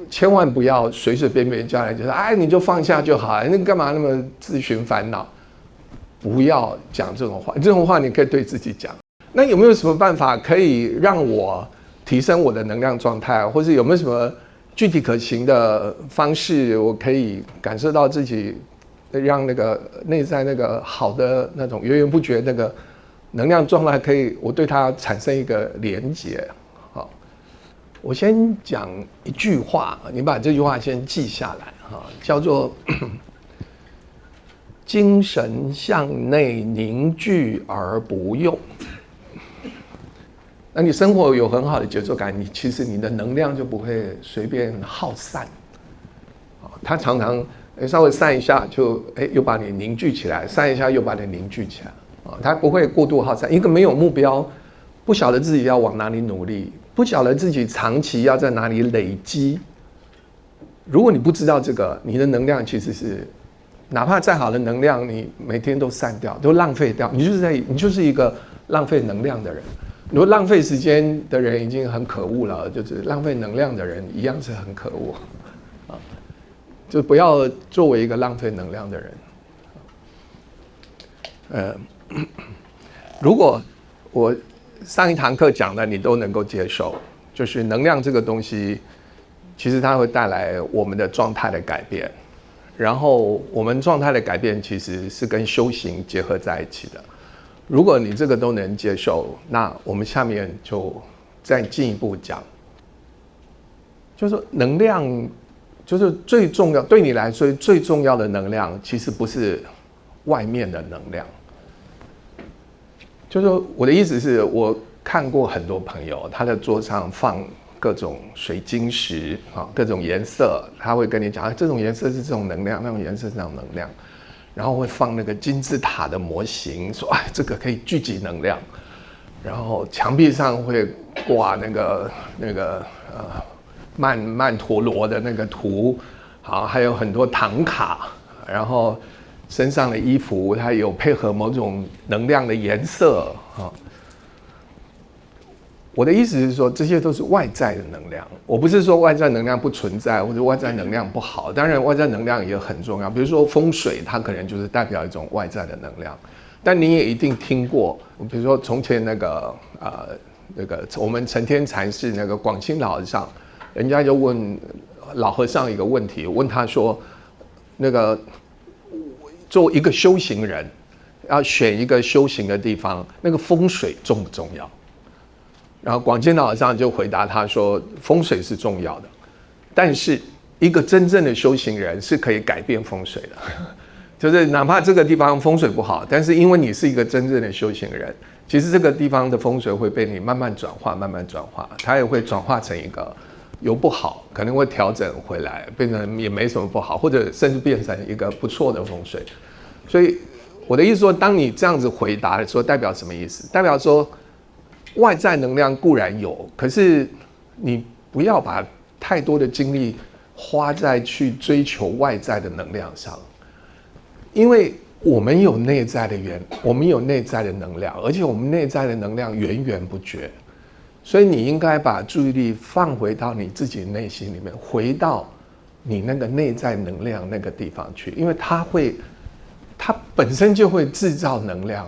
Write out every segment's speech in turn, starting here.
千万不要随随便便叫人，就是哎，你就放下就好，那干嘛那么自寻烦恼？不要讲这种话，这种话你可以对自己讲。那有没有什么办法可以让我提升我的能量状态，或是有没有什么具体可行的方式，我可以感受到自己让那个内在那个好的那种源源不绝那个能量状态，可以我对它产生一个连结。好，我先讲一句话，你把这句话先记下来哈，叫做精神向内凝聚而不用。那你生活有很好的节奏感，其实你的能量就不会随便耗散。它常常稍微散一下就又把你凝聚起来，散一下又把你凝聚起来。它不会过度耗散。一个没有目标，不晓得自己要往哪里努力，不晓得自己长期要在哪里累积。如果你不知道这个，你的能量其实是，哪怕再好的能量，你每天都散掉，都浪费掉，你就是一个浪费能量的人。如果浪费时间的人已经很可恶了，就是浪费能量的人一样是很可恶啊！就不要作为一个浪费能量的人。如果我上一堂课讲的你都能够接受，就是能量这个东西，其实它会带来我们的状态的改变，然后我们状态的改变其实是跟修行结合在一起的。如果你这个都能接受，那我们下面就再进一步讲，就是说能量，就是最重要，对你来说最重要的能量，其实不是外面的能量。就是说我的意思是，我看过很多朋友，他的桌上放各种水晶石啊，各种颜色，他会跟你讲，这种颜色是这种能量，那种颜色是这种能量。然后会放那个金字塔的模型，说哎，这个可以聚集能量。然后墙壁上会挂那个曼陀罗的那个图，好，还有很多唐卡，然后身上的衣服它有配合某种能量的颜色啊。我的意思是说，这些都是外在的能量。我不是说外在能量不存在，或者外在能量不好。当然，外在能量也很重要。比如说风水，它可能就是代表一种外在的能量。但你也一定听过，比如说从前那个我们承天禅寺那个广清老和尚，人家就问老和尚一个问题，问他说，那个作为一个修行人，要选一个修行的地方，那个风水重不重要？然后广清老和尚就回答他说，风水是重要的，但是一个真正的修行人是可以改变风水的，就是哪怕这个地方风水不好，但是因为你是一个真正的修行人，其实这个地方的风水会被你慢慢转化，它也会转化成一个由不好可能会调整回来，变成也没什么不好，或者甚至变成一个不错的风水。所以我的意思说，当你这样子回答的时候，代表什么意思？代表说，外在能量固然有，可是你不要把太多的精力花在去追求外在的能量上，因为我们有内在的我们有内在的能量，而且我们内在的能量源源不绝，所以你应该把注意力放回到你自己内心里面，回到你那个内在能量那个地方去，因为它本身就会制造能量。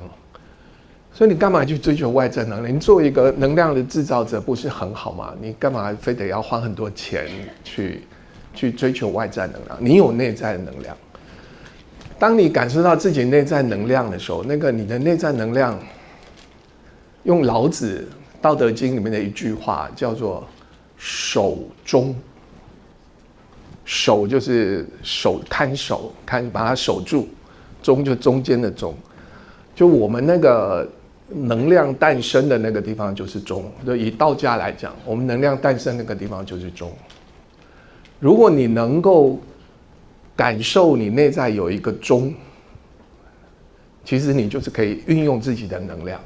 所以你干嘛去追求外在能量？你作为一个能量的制造者，不是很好吗？你干嘛非得要花很多钱去追求外在能量？你有内在的能量。当你感受到自己内在能量的时候，那个你的内在能量，用老子《道德经》里面的一句话叫做“守中”。守就是看守，把它守住；中就中间的中。就我们那个能量诞生的那个地方就是中，就以道家来讲，我们能量诞生那个地方就是中。如果你能够感受你内在有一个中，其实你就是可以运用自己的能量。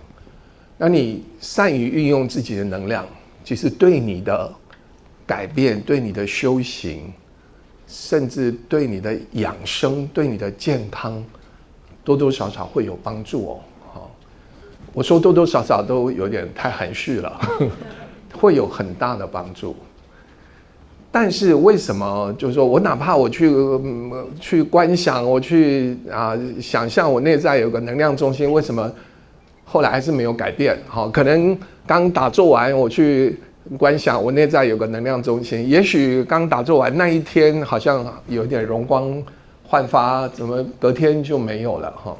那你善于运用自己的能量，其实对你的改变、对你的修行，甚至对你的养生、对你的健康，多多少少会有帮助哦。我说多多少少都有点太含蓄了，会有很大的帮助。但是为什么就是说我哪怕我去观想，我去想象我内在有个能量中心，为什么后来还是没有改变？好，可能刚打坐完我去观想我内在有个能量中心，也许刚打坐完那一天好像有点容光焕发，怎么隔天就没有了哈？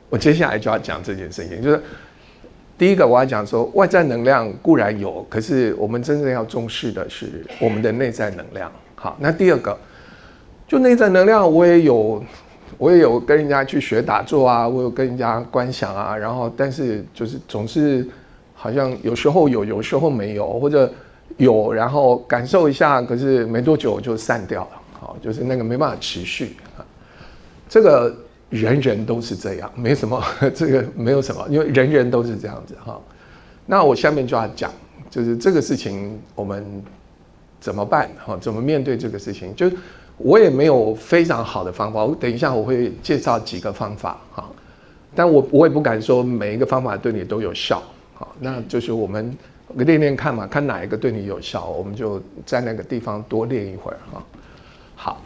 我接下来就要讲这件事情，就是第一个我要讲说，外在能量固然有，可是我们真正要重视的是我们的内在能量。好，那第二个，就内在能量，我也有跟人家去学打坐啊，我有跟人家观想啊，然后但是就是总是好像有时候有，有时候没有，或者有然后感受一下，可是没多久就散掉了。好，就是那个没办法持续啊，这个。人人都是这样，没什么，这个没有什么，因为人人都是这样子哈。那我下面就要讲，就是这个事情我们怎么办哈？怎么面对这个事情？就我也没有非常好的方法，等一下我会介绍几个方法哈。但我也不敢说每一个方法对你都有效，好，那就是我们练练看嘛，看哪一个对你有效，我们就在那个地方多练一会儿哈。好。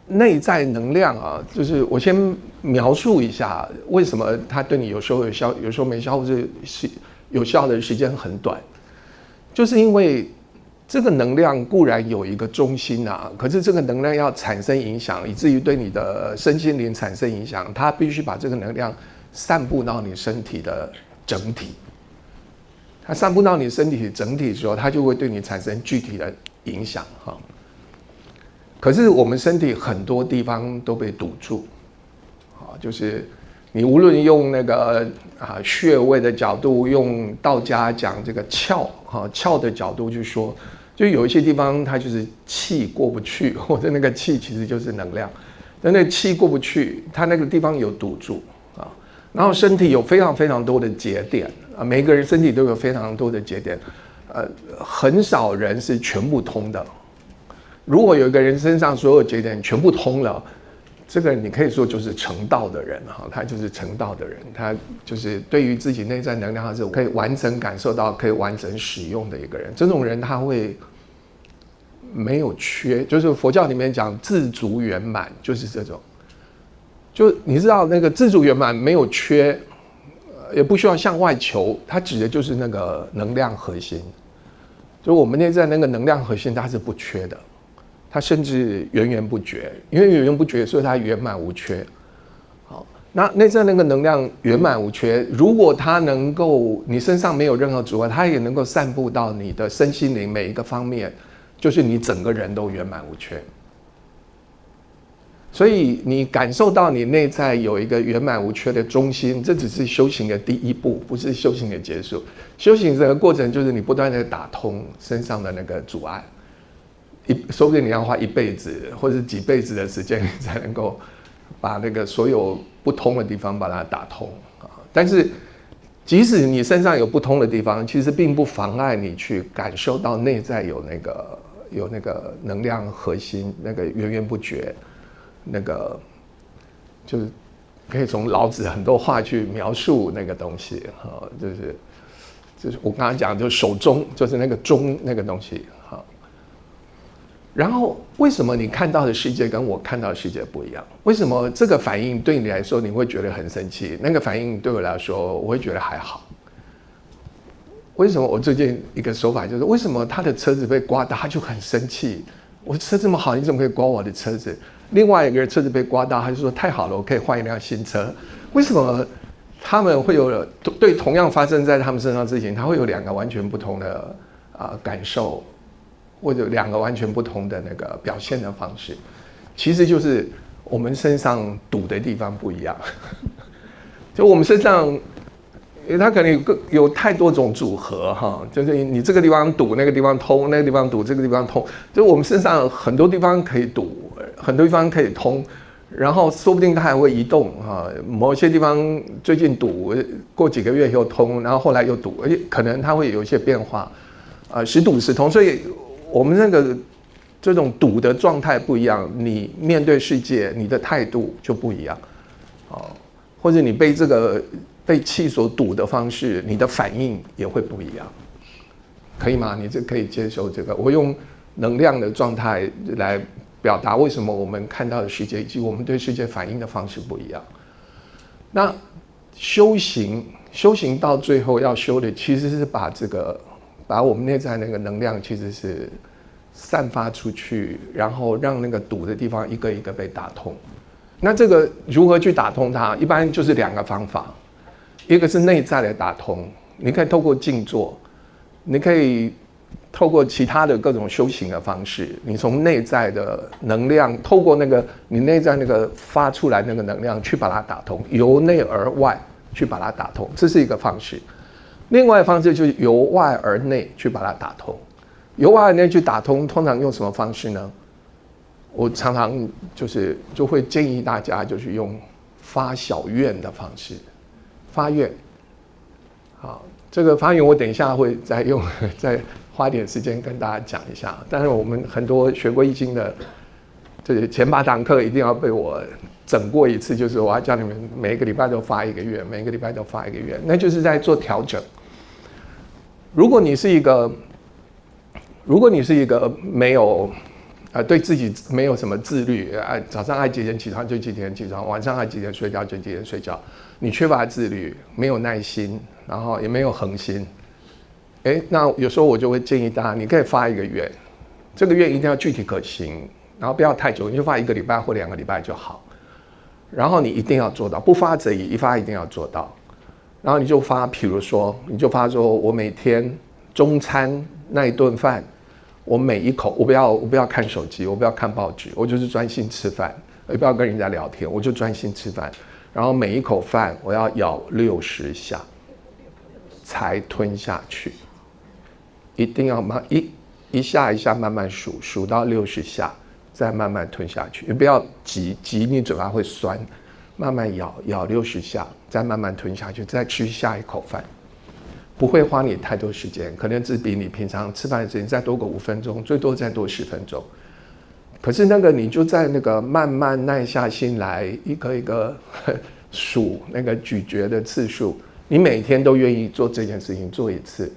内在能量啊，就是我先描述一下为什么它对你有时候有效，有时候没效，或者是有效的时间很短，就是因为这个能量固然有一个中心啊，可是这个能量要产生影响，以至于对你的身心灵产生影响，它必须把这个能量散布到你身体的整体。它散布到你身体整体的时候，它就会对你产生具体的影响哈。可是我们身体很多地方都被堵住，就是你无论用那个穴位的角度，用道家讲这个窍的角度去说，就有一些地方它就是气过不去，或者那个气其实就是能量，但那气过不去，它那个地方有堵住啊。然后身体有非常非常多的节点啊，每个人身体都有非常多的节点，很少人是全部通的。如果有一个人身上所有节点全部通了，这个你可以说就是成道的人哈，他就是成道的人，他就是对于自己内在能量是可以完整感受到、可以完整使用的一个人。这种人他会没有缺，就是佛教里面讲自足圆满，就是这种。就你知道那个自足圆满没有缺，也不需要向外求，它指的就是那个能量核心。就我们内在那个能量核心，它是不缺的。它甚至源源不绝，因为源源不绝，所以它圆满无缺。好，那内在那个能量圆满无缺，如果它能够你身上没有任何阻碍，它也能够散布到你的身心灵每一个方面，就是你整个人都圆满无缺。所以你感受到你内在有一个圆满无缺的中心，这只是修行的第一步，不是修行的结束。修行这个过程就是你不断的打通身上的那个阻碍。说不定你要花一辈子或者几辈子的时间，你才能够把那个所有不通的地方把它打通啊。但是，即使你身上有不通的地方，其实并不妨碍你去感受到内在有那个能量核心，那个源源不绝，那个就是可以从老子很多话去描述那个东西啊，就是我刚刚讲，就是手中就是那个中那个东西哈。然后，为什么你看到的世界跟我看到的世界不一样？为什么这个反应对你来说你会觉得很生气？那个反应对我来说，我会觉得还好。为什么我最近一个说法就是，为什么他的车子被刮到，他就很生气？我的车这么好，你怎么可以刮我的车子？另外一个人车子被刮到，他就说太好了，我可以换一辆新车。为什么他们会有对同样发生在他们身上的事情，他会有两个完全不同的感受？或者两个完全不同的那个表现的方式，其实就是我们身上堵的地方不一样。就我们身上，它可能有太多种组合哈，就是你这个地方堵，那个地方通，那个地方堵，这个地方通，就我们身上很多地方可以堵，很多地方可以通，然后说不定它还会移动哈。某些地方最近堵，过几个月又通，然后后来又堵，而且可能它会有一些变化，时堵时通，所以。我们那个这种堵的状态不一样，你面对世界，你的态度就不一样，或者你被气所堵的方式，你的反应也会不一样。可以吗？你这可以接受这个？我用能量的状态来表达为什么我们看到的世界以及我们对世界反应的方式不一样。那修行到最后要修的，其实是把我们内在那个能量，其实是散发出去，然后让那个堵的地方一个一个被打通。那这个如何去打通它？一般就是2个方法，一个是内在的打通，你可以透过静坐，你可以透过其他的各种修行的方式，你从内在的能量，透过那个你内在那个发出来那个能量去把它打通，由内而外去把它打通，这是一个方式。另外一个方式就是由外而内去把它打通。由外而内去打通，通常用什么方式呢？我常常就会建议大家就是用发小愿的方式，发愿。好，这个发愿我等一下会再花点时间跟大家讲一下。但是我们很多学过易经的，这前8堂课一定要被我整过一次，就是我要叫你们每一个礼拜都发1个愿，每一个礼拜都发1个愿，那就是在做调整。如果你是一个没有对自己没有什么自律，早上爱几点起床就几点起床，晚上爱几点睡觉就几点睡觉，你缺乏自律，没有耐心，然后也没有恒心，那有时候我就会建议大家，你可以发1个愿，这个愿一定要具体可行，然后不要太久，你就发1个礼拜或2个礼拜就好，然后你一定要做到，不发则已，一发一定要做到。然后你就发，比如说，我每天中餐那一顿饭，我每一口，我不要看手机，我不要看报纸，我就是专心吃饭，也不要跟人家聊天，我就专心吃饭。然后每一口饭我要咬60下才吞下去，一定要一下一下慢慢数到60下，再慢慢吞下去。你不要急，你嘴巴会酸，慢慢咬60下，再慢慢吞下去，再吃下一口饭。不会花你太多时间，可能只比你平常吃饭的时间再多个5分钟，最多再多10分钟。可是那个你就在那个慢慢耐下心来，一个一个数那个咀嚼的次数，你每天都愿意做这件事情做一次，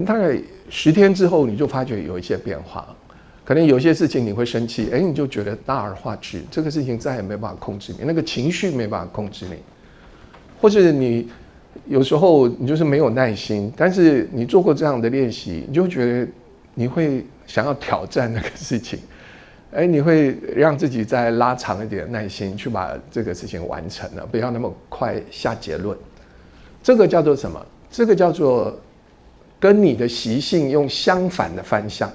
大概10天之后，你就发觉有一些变化。可能有些事情你会生气，你就觉得大而化之，这个事情再也没办法控制你，那个情绪没办法控制你，或者你有时候你就是没有耐心，但是你做过这样的练习，你就觉得你会想要挑战那个事情，你会让自己再拉长一点耐心去把这个事情完成了，不要那么快下结论。这个叫做什么？这个叫做跟你的习性用相反的方向，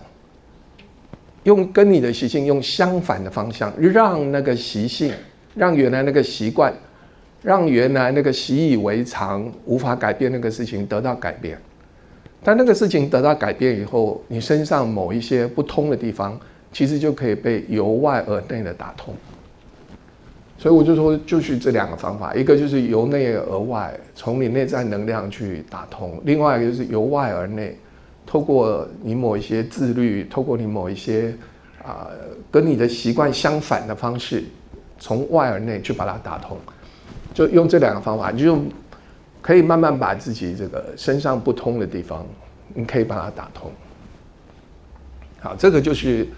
跟你的习性用相反的方向，让那个习性，让原来那个习惯，让原来那个习以为常无法改变那个事情得到改变。但那个事情得到改变以后，你身上某一些不通的地方，其实就可以被由外而内的打通。所以我就说，就是这2个方法，一个就是由内而外，从你内在能量去打通；另外一个就是由外而内，透过你某一些自律，透过你某一些跟你的习惯相反的方式，从外而内去把它打通。就用这2个方法，你就可以慢慢把自己这个身上不通的地方，你可以把它打通。好，这个就是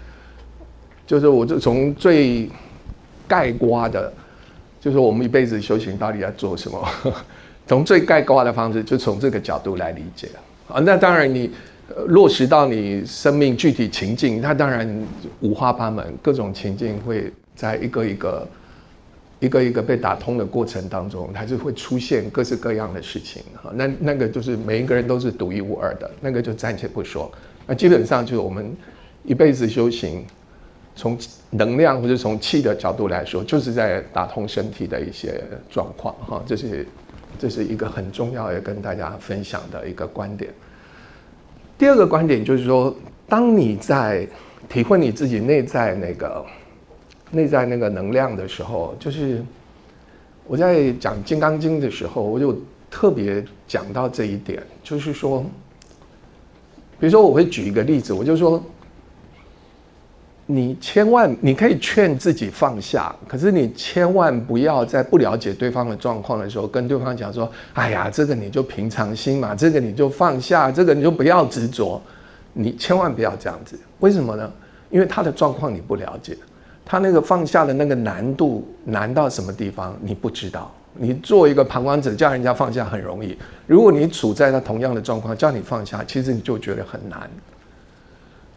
我就从最概括的，就是我们一辈子修行到底要做什么，从最概括的方式，就从这个角度来理解。那当然你落实到你生命具体情境，它当然五花八门，各种情境会在一个一个被打通的过程当中，还是会出现各式各样的事情。那个就是每一个人都是独一无二的，那个就暂且不说。那基本上就是我们一辈子修行，从能量或者从气的角度来说，就是在打通身体的一些状况。这是一个很重要要跟大家分享的一个观点。第二个观点就是说，当你在体会你自己内在那个能量的时候，就是我在讲《金刚经》的时候，我就特别讲到这一点，就是说，比如说我会举一个例子，我就说，你千万你可以劝自己放下，可是你千万不要在不了解对方的状况的时候跟对方讲说，哎呀，这个你就平常心嘛，这个你就放下，这个你就不要执着，你千万不要这样子。为什么呢？因为他的状况你不了解，他那个放下的那个难度难到什么地方你不知道。你做一个旁观者叫人家放下很容易，如果你处在他同样的状况叫你放下，其实你就觉得很难。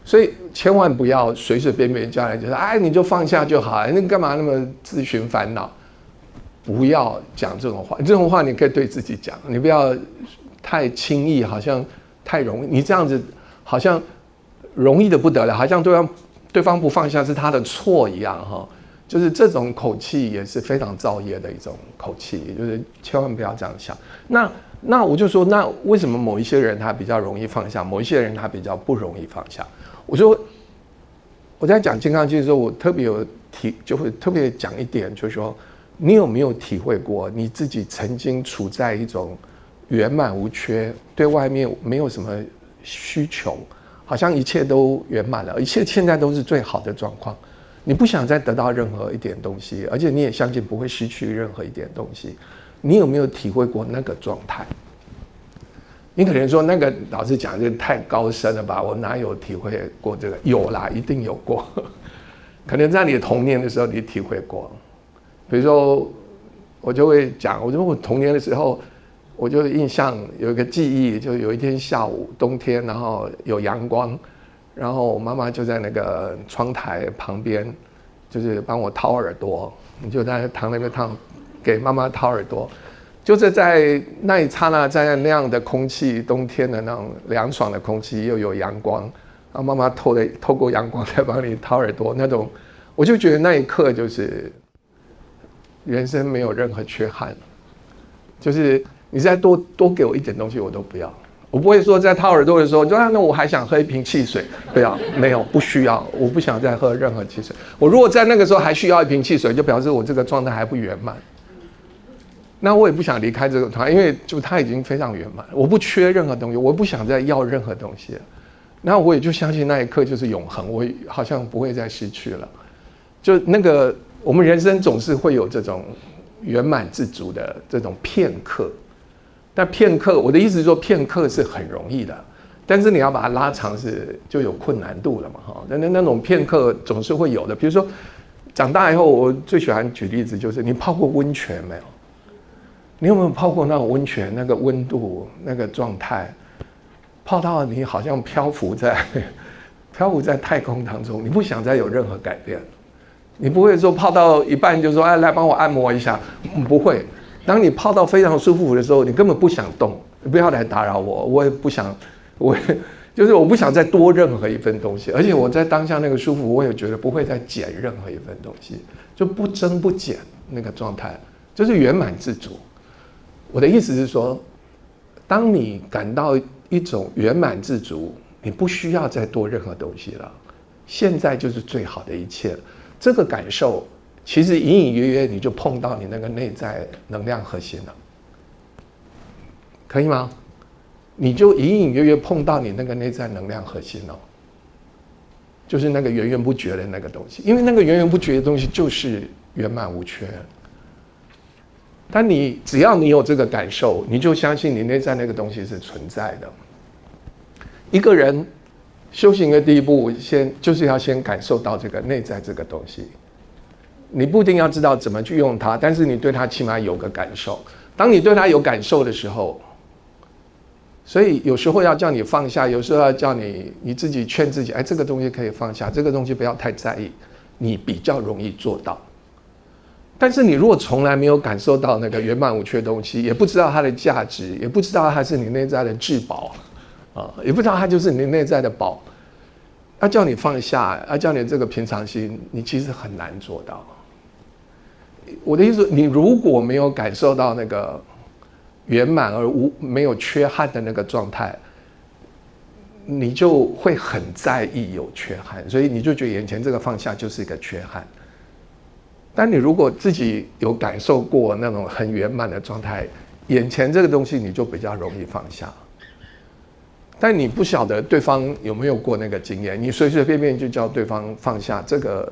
所以千万不要随随便便叫人家说，哎，你就放下就好，你干嘛那么自寻烦恼？不要讲这种话，这种话你可以对自己讲，你不要太轻易，好像太容易，你这样子好像容易的不得了，好像对方不放下是他的错一样哈。就是这种口气也是非常造业的一种口气，就是千万不要这样想。那我就说，那为什么某一些人他比较容易放下，某一些人他比较不容易放下？我说我在讲金刚经的时候，我特别就会特别讲一点，就是说，你有没有体会过你自己曾经处在一种圆满无缺，对外面没有什么需求，好像一切都圆满了，一切现在都是最好的状况，你不想再得到任何一点东西，而且你也相信不会失去任何一点东西。你有没有体会过那个状态？你可能说那个老师讲这太高深了吧，我哪有体会过这个？有啦，一定有过。可能在你童年的时候你体会过。比如说我就会讲，我说我童年的时候，我就印象有一个记忆，就有一天下午冬天，然后有阳光，然后我妈妈就在那个窗台旁边，就是帮我掏耳朵，你就在躺那边给妈妈掏耳朵。就是在那一刹那，在那样的空气，冬天的那种凉爽的空气，又有阳光，然后妈妈透过阳光在帮你掏耳朵，那种，我就觉得那一刻就是人生没有任何缺憾，就是你再多给我一点东西我都不要，我不会说在掏耳朵的时候，就那我还想喝一瓶汽水，不要，没有，不需要，我不想再喝任何汽水。我如果在那个时候还需要一瓶汽水，就表示我这个状态还不圆满。那我也不想离开这个团，因为就它已经非常圆满，我不缺任何东西，我不想再要任何东西了。那我也就相信那一刻就是永恒，我好像不会再失去了。就那个我们人生总是会有这种圆满自足的这种片刻，但片刻，我的意思是说片刻是很容易的，但是你要把它拉长就有困难度了嘛哈。那种片刻总是会有的，比如说长大以后，我最喜欢举例子就是你泡过温泉没有？你有没有泡过那种温泉？那个温度、那个状态，泡到你好像漂浮在太空当中，你不想再有任何改变。你不会说泡到一半就说：“哎，来帮我按摩一下。”不会。当你泡到非常舒服的时候，你根本不想动，你不要来打扰我，我也不想，就是我不想再多任何一份东西。而且我在当下那个舒服，我也觉得不会再减任何一份东西，就不增不减那个状态，就是圆满自足。我的意思是说，当你感到一种圆满自足，你不需要再多任何东西了，现在就是最好的一切了。这个感受其实隐隐约约你就碰到你那个内在能量核心了，可以吗？你就隐隐约约碰到你那个内在能量核心了，就是那个源源不绝的那个东西，因为那个源源不绝的东西就是圆满无缺。但只要你有这个感受，你就相信你内在那个东西是存在的。一个人修行的第一步，就是要先感受到这个内在这个东西。你不一定要知道怎么去用它，但是你对它起码有个感受。当你对它有感受的时候，所以有时候要叫你放下，有时候要叫你自己劝自己，哎，这个东西可以放下，这个东西不要太在意，你比较容易做到。但是你如果从来没有感受到那个圆满无缺的东西，也不知道它的价值，也不知道它是你内在的至宝啊，也不知道它就是你内在的宝，要叫你放下，要叫你这个平常心，你其实很难做到。我的意思，你如果没有感受到那个圆满而没有缺憾的那个状态，你就会很在意有缺憾，所以你就觉得眼前这个放下就是一个缺憾。但你如果自己有感受过那种很圆满的状态，眼前这个东西你就比较容易放下。但你不晓得对方有没有过那个经验，你随随便便就叫对方放下，这个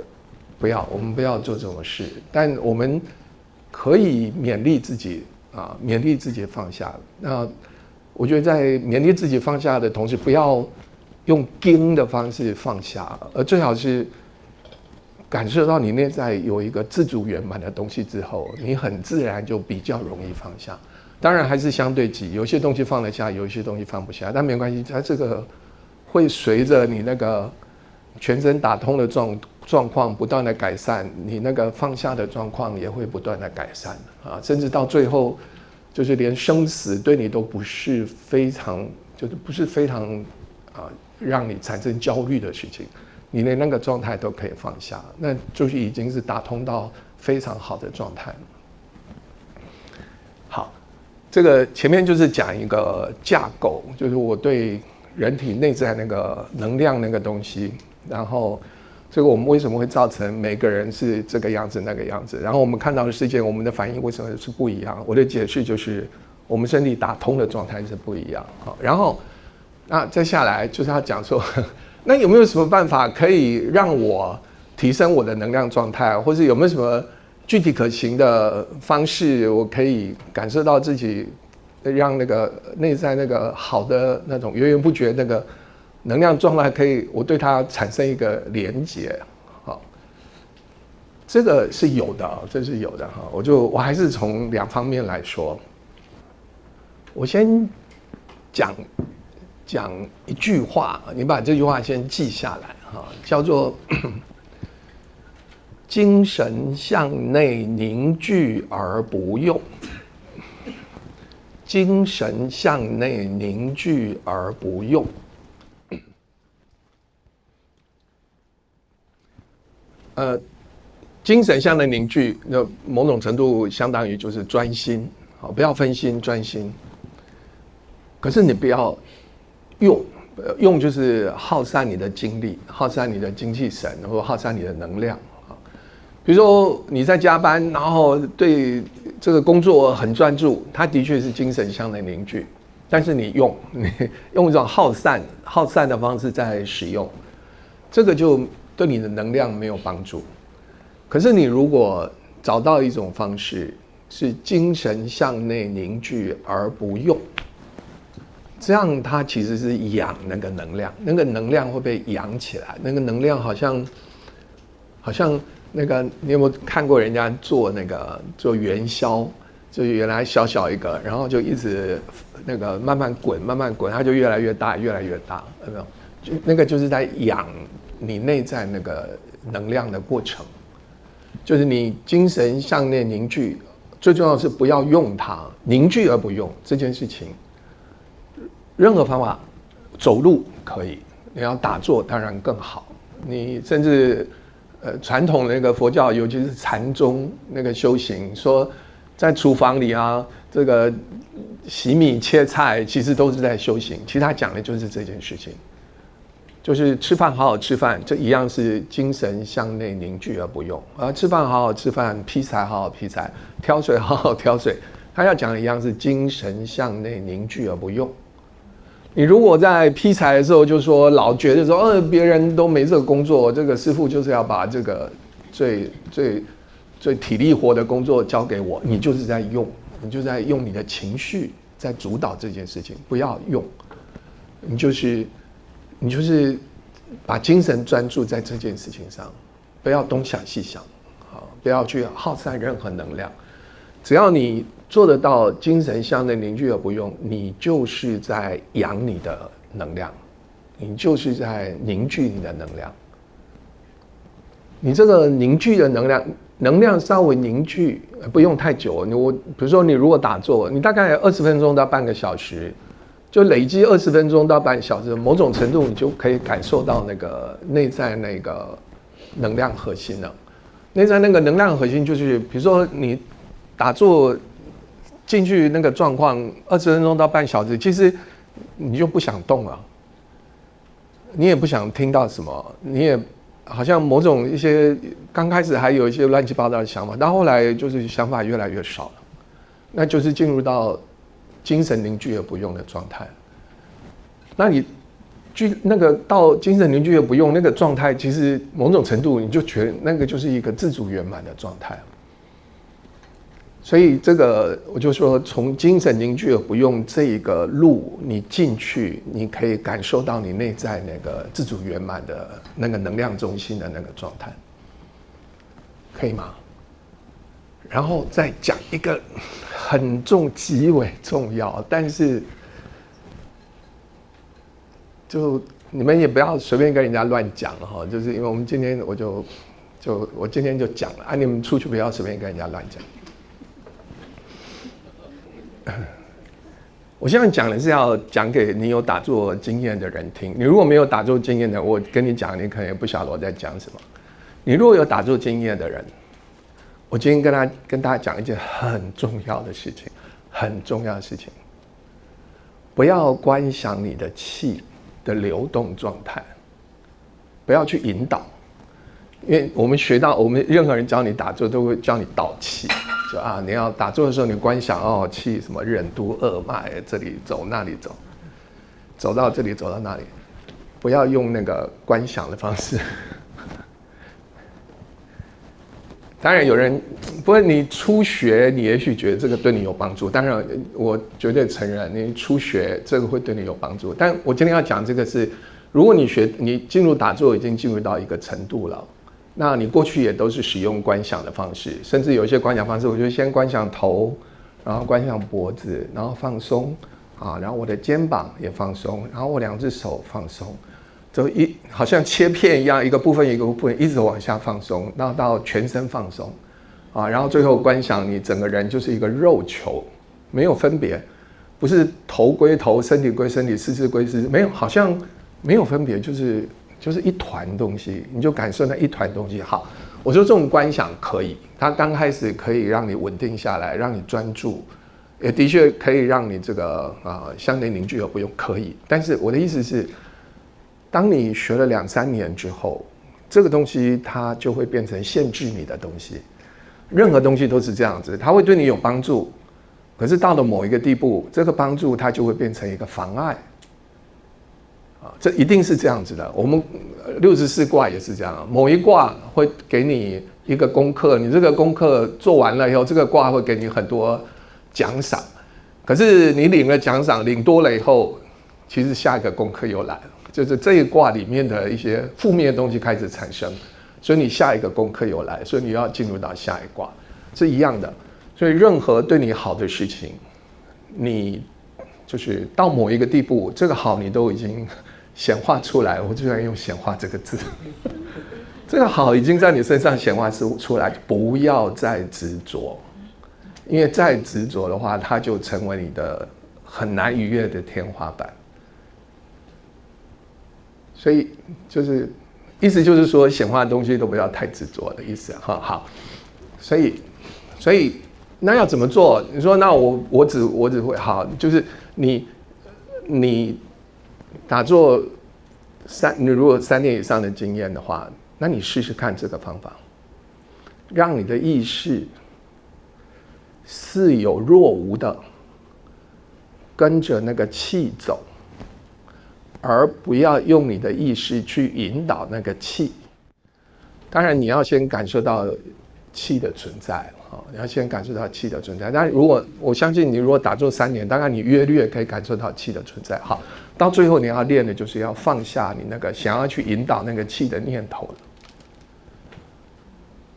不要，我们不要做这种事。但我们可以勉励自己啊，勉励自己放下。那我觉得在勉励自己放下的同时，不要用盯的方式放下，而最好是感受到你内在有一个自主圆满的东西之后，你很自然就比较容易放下。当然还是相对极，有些东西放得下，有一些东西放不下，但没关系，它这个会随着你那个全身打通的状况不断的改善，你那个放下的状况也会不断的改善啊，甚至到最后，就是连生死对你都不是非常，就是不是非常让你产生焦虑的事情，你连那个状态都可以放下，那就是已经是打通到非常好的状态了。好。这个前面就是讲一个架构，就是我对人体内在那个能量那个东西，然后这个我们为什么会造成每个人是这个样子那个样子，然后我们看到的事件，我们的反应为什么是不一样？我的解释就是我们身体打通的状态是不一样。好，然后那再下来就是要讲说，那有没有什么办法可以让我提升我的能量状态，或是有没有什么具体可行的方式，我可以感受到自己让那个内在那个好的那种源源不绝那个能量状态，可以我对它产生一个连结。好，这个是有的，这是有的哈。我还是从两方面来说。我先讲一句话，你把这句话先记下来哈，叫做精神向内凝聚而不用，精神向内凝聚而不用。精神向内凝聚，那某种程度相当于就是专心，好，不要分心，专心。可是你不要用就是耗散你的精力，耗散你的精气神，或耗散你的能量。比如说你在加班，然后对这个工作很专注，它的确是精神向内凝聚，但是你用一种耗散的方式在使用，这个就对你的能量没有帮助。可是你如果找到一种方式，是精神向内凝聚而不用，这样它其实是养那个能量，那个能量会被养起来，那个能量好像那个，你有没有看过人家做元宵？就原来小小一个，然后就一直那个慢慢滚，它就越来越大，越来越大，有没有？就那个就是在养你内在那个能量的过程，就是你精神向内凝聚，最重要的是不要用它，凝聚而不用这件事情。任何方法，走路可以，你要打坐当然更好，你甚至。传统那个佛教，尤其是禅宗那个修行，说在厨房里啊，这个洗米切菜，其实都是在修行。其实他讲的就是这件事情，就是吃饭好好吃饭，这一样是精神向内凝聚而不用。吃饭好好吃饭，劈柴好好劈柴，挑水好好挑水。他要讲的一样是精神向内凝聚而不用。你如果在劈柴的时候就说老觉得说别人都没这个工作，这个师父就是要把这个最体力活的工作交给我，你就是在用你的情绪在主导这件事情，不要用，你就是把精神专注在这件事情上，不要东想西想，不要去耗散任何能量，只要你做得到精神向内凝聚而不用，你就是在养你的能量，你就是在凝聚你的能量。你这个凝聚的能量稍微凝聚不用太久，比如说你如果打坐，你大概20分钟到半个小时，就累积20分钟到半小时，某种程度你就可以感受到那个内在那个能量核心了。内在那个能量核心就是，比如说你打坐进去那个状况，20分钟到半小时，其实你就不想动了，你也不想听到什么，你也好像某种一些刚开始还有一些乱七八糟的想法，到后来就是想法越来越少了，那就是进入到精神凝聚而不用的状态。那你那个到精神凝聚力不用那个状态，其实某种程度你就觉得那个就是一个自主圆满的状态。所以这个我就说，从精神凝聚而不用这一个路，你进去，你可以感受到你内在那个自主圆满的那个能量中心的那个状态，可以吗？然后再讲一个极为重要，但是就你们也不要随便跟人家乱讲哈，就是因为我们今天我今天就讲了啊，你们出去不要随便跟人家乱讲。我现在讲的是要讲给你有打坐经验的人听。你如果没有打坐经验的，我跟你讲，你可能也不晓得我在讲什么。你如果有打坐经验的人，我今天跟大家讲一件很重要的事情，很重要的事情。不要观想你的气的流动状态，不要去引导，因为我们任何人教你打坐都会教你导气。就你要打坐的时候，你观想气什么任督二脉，这里走那里走，走到这里走到那里，不要用那个观想的方式。当然有人，不过你初学，你也许觉得这个对你有帮助。当然，我绝对承认你初学这个会对你有帮助。但我今天要讲这个是，如果你进入打坐已经进入到一个程度了。那你过去也都是使用观想的方式，甚至有一些观想方式，我就先观想头，然后观想脖子，然后放松然后我的肩膀也放松，然后我2只手放松，就好像切片一样，一个部分一个部分一直往下放松，然后到全身放松然后最后观想你整个人就是一个肉球，没有分别，不是头归头，身体归身体，四肢归四肢，没有，好像没有分别，就是一团东西，你就感受那一团东西。好，我说这种观想可以，它刚开始可以让你稳定下来，让你专注，也的确可以让你这个相对凝聚而不用可以。但是我的意思是，当你学了2-3年之后，这个东西它就会变成限制你的东西。任何东西都是这样子，它会对你有帮助，可是到了某一个地步，这个帮助它就会变成一个妨碍。这一定是这样子的。我们64卦也是这样，某一卦会给你一个功课，你这个功课做完了以后，这个卦会给你很多奖赏。可是你领了奖赏，领多了以后，其实下一个功课又来了，就是这一卦里面的一些负面的东西开始产生，所以你下一个功课又来，所以你要进入到下一卦，是一样的。所以任何对你好的事情，你就是到某一个地步，这个好你都已经显化出来，我就要用显化这个字。这个好已经在你身上显化出来，不要再执着，因为再执着的话，它就成为你的很难逾越的天花板。所以意思就是说，显化的东西都不要太执着的意思哈。好，所以那要怎么做？你说那我只会好，就是你打坐你如果3年以上的经验的话，那你试试看这个方法，让你的意识似有若无的跟着那个气走，而不要用你的意识去引导那个气。当然你要先感受到气的存在，你要先感受到气的存在。但如果我相信你如果打坐3年，大概你约略可以感受到气的存在。好，到最后你要练的就是要放下你那个想要去引导那个气的念头了。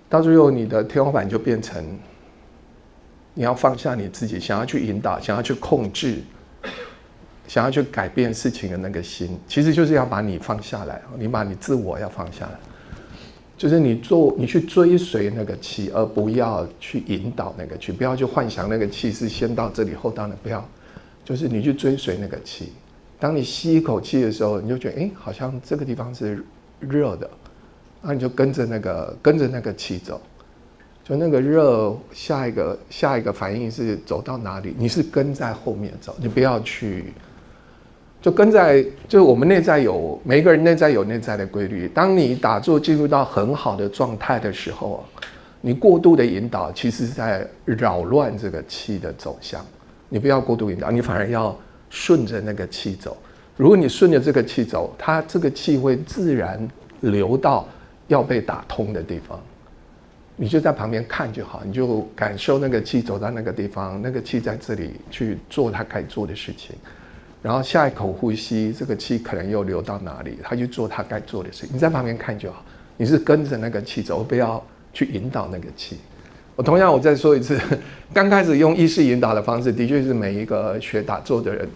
到最后你的天花板就变成你要放下你自己想要去引导、想要去控制、想要去改变事情的那个心，其实就是要把你放下来，你把你自我要放下来。就是你去追随那个气，而不要去引导那个气，不要去幻想那个气是先到这里后到那，不要，就是你去追随那个气。当你吸一口气的时候，你就觉得好像这个地方是热的，那你就跟着那个气走，就那个热下一个反应是走到哪里，你是跟在后面走，你不要去。就是我们内在每一个人内在有内在的规律。当你打坐进入到很好的状态的时候，你过度的引导，其实是在扰乱这个气的走向。你不要过度引导，你反而要顺着那个气走。如果你顺着这个气走，它这个气会自然流到要被打通的地方。你就在旁边看就好，你就感受那个气走到那个地方，那个气在这里去做它该做的事情，然后下一口呼吸，这个气可能又流到哪里，它去做它该做的事情。你在旁边看就好，你是跟着那个气走，不要去引导那个气。同样我再说一次，刚开始用意识引导的方式，的确是每一个学打坐的人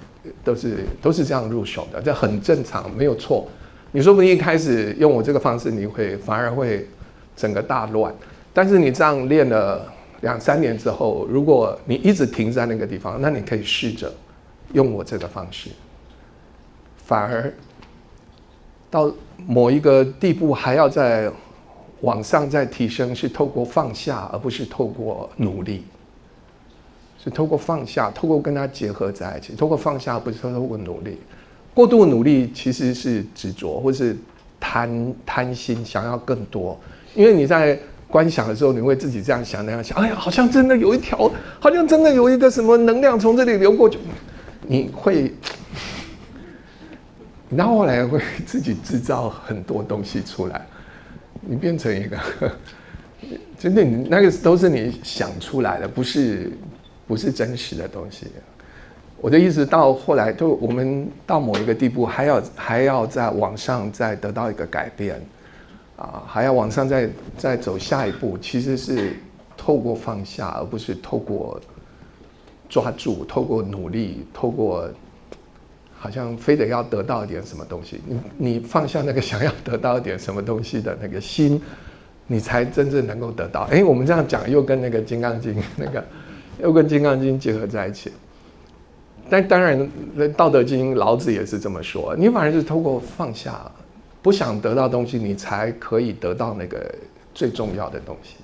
都是这样入手的，这很正常，没有错。你说不定一开始用我这个方式，你反而会整个大乱。但是你这样练了2-3年之后，如果你一直停在那个地方，那你可以试着用我这个方式，反而到某一个地步还要再往上再提升，是透过放下，而不是透过努力，是透过放下，透过跟它结合在一起，透过放下，而不是透过努力。过度努力其实是执着，或是贪心，想要更多，因为你在观想的时候，你会自己这样想那样想，哎呀，好像真的有一条，好像真的有一个什么能量从这里流过去，你会，然后后来会自己制造很多东西出来，你变成一个，真的，你那个都是你想出来的，不是真实的东西。我的意思到后来，就我们到某一个地步，还要再往上再得到一个改变。还要往上再走下一步，其实是透过放下，而不是透过抓住，透过努力，透过好像非得要得到一点什么东西。你放下那个想要得到一点什么东西的那个心，你才真正能够得到。我们这样讲又跟那个《金刚经》又跟《金刚经》结合在一起。但当然，《道德经》老子也是这么说，你反而是透过放下。不想得到东西，你才可以得到那个最重要的东西。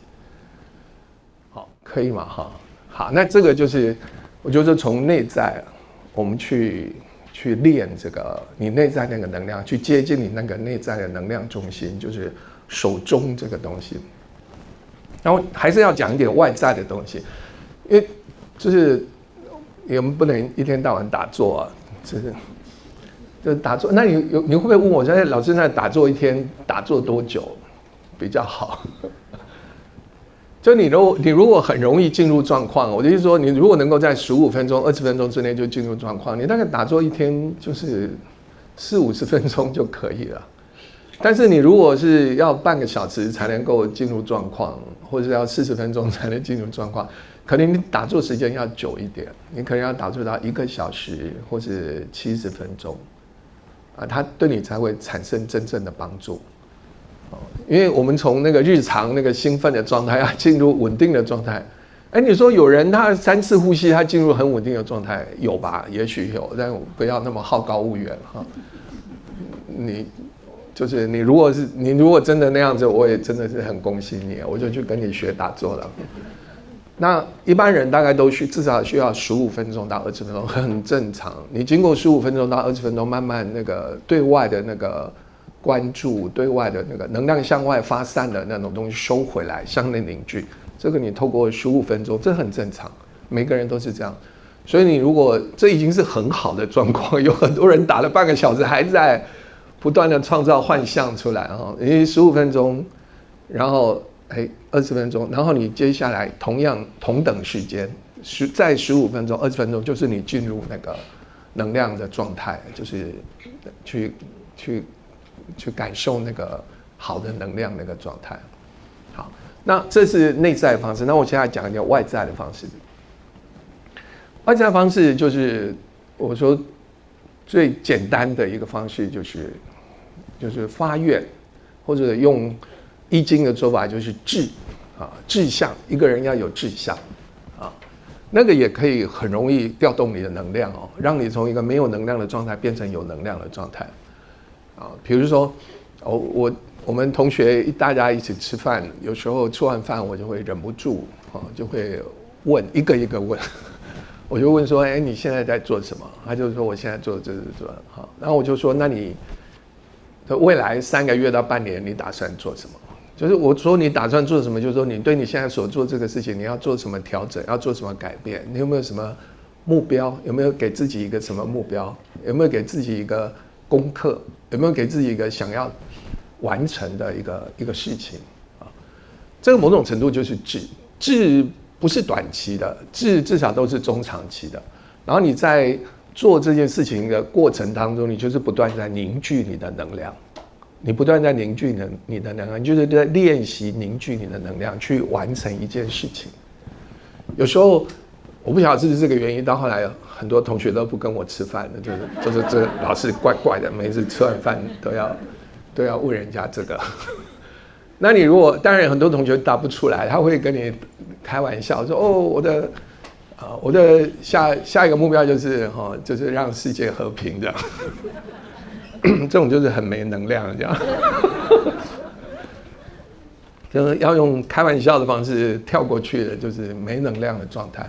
好，可以吗？好，那这个就是我觉得从内在我们去练这个你内在那个能量，去接近你那个内在的能量中心，就是手中这个东西。然后还是要讲一点外在的东西，因为就是我们不能一天到晚打坐啊，就是打坐。那你会不会问我说，老师，那打坐一天打坐多久比较好？就你如果很容易进入状况，我的意思说，你如果能够在15分钟、20分钟之内就进入状况，你大概打坐一天就是40-50分钟就可以了。但是你如果是要半个小时才能够进入状况，或者要40分钟才能进入状况，可能你打坐时间要久一点，你可能要打坐到1个小时或是70分钟，它对你才会产生真正的帮助。因为我们从那个日常那个兴奋的状态，要进入稳定的状态。你说有人他3次呼吸，他进入很稳定的状态，有吧？也许有，但不要那么好高骛远哈。你如果真的那样子，我也真的是很恭喜你，我就去跟你学打坐了。那一般人大概都至少需要15分钟到20分钟，很正常。你经过15分钟到20分钟，慢慢那个对外的那个关注，对外的那个能量向外发散的那种东西收回来，向内凝聚。这个你透过15分钟，这很正常，每个人都是这样。所以你如果这已经是很好的状况，有很多人打了半个小时还在不断的创造幻象出来哈，你15分钟，然后20分钟，然后你接下来同等时间，再15分钟、20分钟，就是你进入那个能量的状态，就是去感受那个好的能量那个状态。好，那这是内在的方式。那我现在讲一点外在的方式。外在的方式就是我说最简单的一个方式，就是发愿，或者用易经的说法就是志向。一个人要有志向啊，那个也可以很容易调动你的能量哦，让你从一个没有能量的状态变成有能量的状态啊。比如说我们同学大家一起吃饭，有时候吃完饭我就会忍不住就会问一个一个问。我就问说，你现在在做什么？他就说我现在做这。好，然后我就说，那你未来3个月到半年你打算做什么？就是我说你打算做什么，就是说你对你现在所做这个事情，你要做什么调整，要做什么改变，你有没有什么目标？有没有给自己一个什么目标？有没有给自己一个功课？有没有给自己一个想要完成的一个事情啊？这个某种程度就是志不是短期的，志至少都是中长期的。然后你在做这件事情的过程当中，你就是不断在凝聚你的能量，你不断在凝聚你的能量，你就是在练习凝聚你的能量，去完成一件事情。有时候我不晓得是不是这个原因，到后来很多同学都不跟我吃饭了，就是这老是怪怪的，每次吃完饭都要问人家这个。那你如果当然很多同学答不出来，他会跟你开玩笑说：“哦，我的下一个目标就是就是让世界和平这样。”这种就是很没能量这样。就是要用开玩笑的方式跳过去的，就是没能量的状态。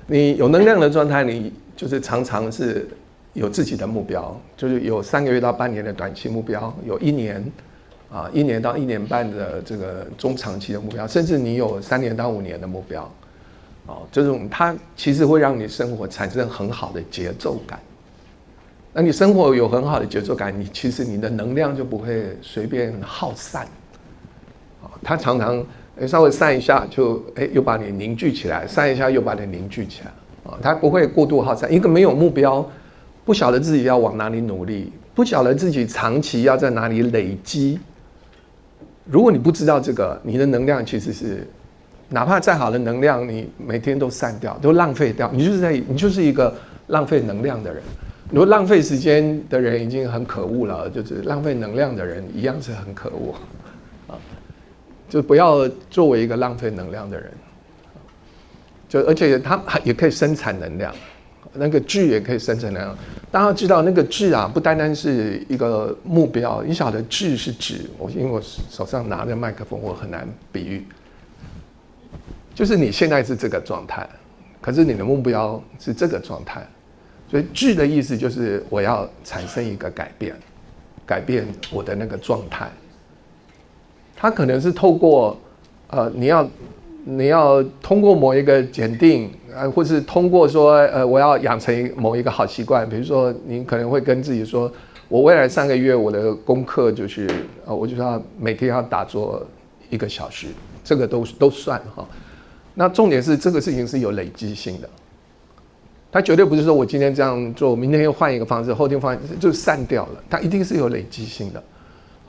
你有能量的状态，你就是常常是有自己的目标，就是有3个月到半年的短期目标，有1年到1年半的这个中长期的目标，甚至你有3年到5年的目标。这种它其实会让你生活产生很好的节奏感。那你生活有很好的节奏感，其实你的能量就不会随便耗散。它常常稍微散一下就又把你凝聚起来，散一下又把你凝聚起来。它不会过度耗散。一个没有目标，不晓得自己要往哪里努力，不晓得自己长期要在哪里累积。如果你不知道这个，你的能量其实是，哪怕再好的能量，你每天都散掉，都浪费掉，你就是一个浪费能量的人。如果浪费时间的人已经很可恶了，就是浪费能量的人一样是很可恶。就不要作为一个浪费能量的人。而且它也可以生产能量，那个志也可以生产能量。大家要知道，那个志不单单是一个目标，你晓得志是指因为我手上拿着麦克风，我很难比喻。就是你现在是这个状态，可是你的目标是这个状态，所以志的意思就是我要产生一个改变我的那个状态。它可能是透过你要通过某一个检定或是通过说我要养成某一个好习惯，比如说你可能会跟自己说，我未来3个月我的功课就是我就是要每天要打坐1个小时，这个都算哈。那重点是这个事情是有累积性的，它绝对不是说我今天这样做，明天又换一个方式，后天换就散掉了，它一定是有累积性的。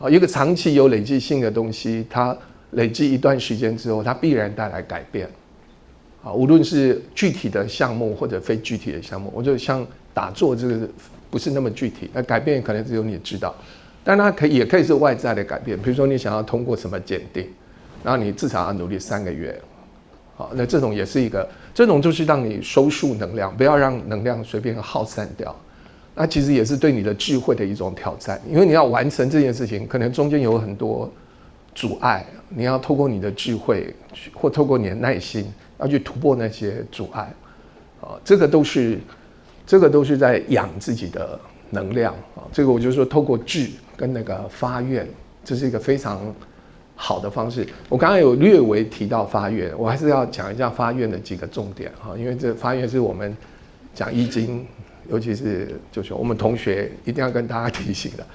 一个长期有累积性的东西，它累积一段时间之后，它必然带来改变。无论是具体的项目或者非具体的项目，我觉得像打坐这个不是那么具体，那改变可能只有你知道，但它也可以是外在的改变。比如说你想要通过什么检定，然后你至少要努力3个月。那这种也是一个，这种就是让你收束能量，不要让能量随便耗散掉。那其实也是对你的智慧的一种挑战，因为你要完成这件事情，可能中间有很多阻碍，你要透过你的智慧或透过你的耐心，要去突破那些阻碍。这个都是在养自己的能量。这个我就说透过志跟那个发愿，这是一个非常好的方式。我刚刚有略微提到发愿，我还是要讲一下发愿的几个重点，因为这发愿是我们讲易经，尤其是就是我们同学一定要跟大家提醒的。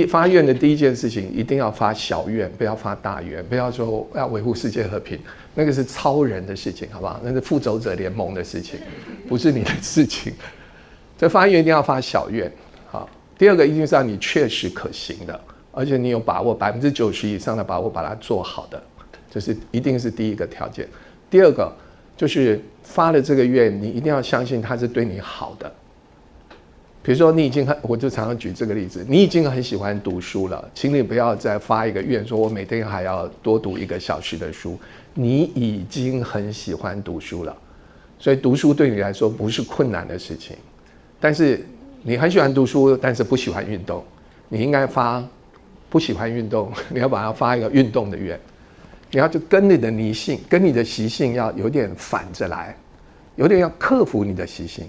发愿的第一件事情，一定要发小愿，不要发大愿，不要说要维护世界和平，那个是超人的事情，好不好？那是复仇者联盟的事情，不是你的事情。这发愿一定要发小愿。第二个一定是让你确实可行的，而且你有把握90%以上的把握把它做好的，这是一定是第一个条件。第二个就是发了这个愿，你一定要相信它是对你好的。比如说我就常常举这个例子，你已经很喜欢读书了，请你不要再发一个愿说我每天还要多读1个小时的书。你已经很喜欢读书了，所以读书对你来说不是困难的事情。但是你很喜欢读书，但是不喜欢运动，你应该发不喜欢运动，你要把它发一个运动的愿。你要就跟你的习性，跟你的习性要有点反着来，有点要克服你的习性。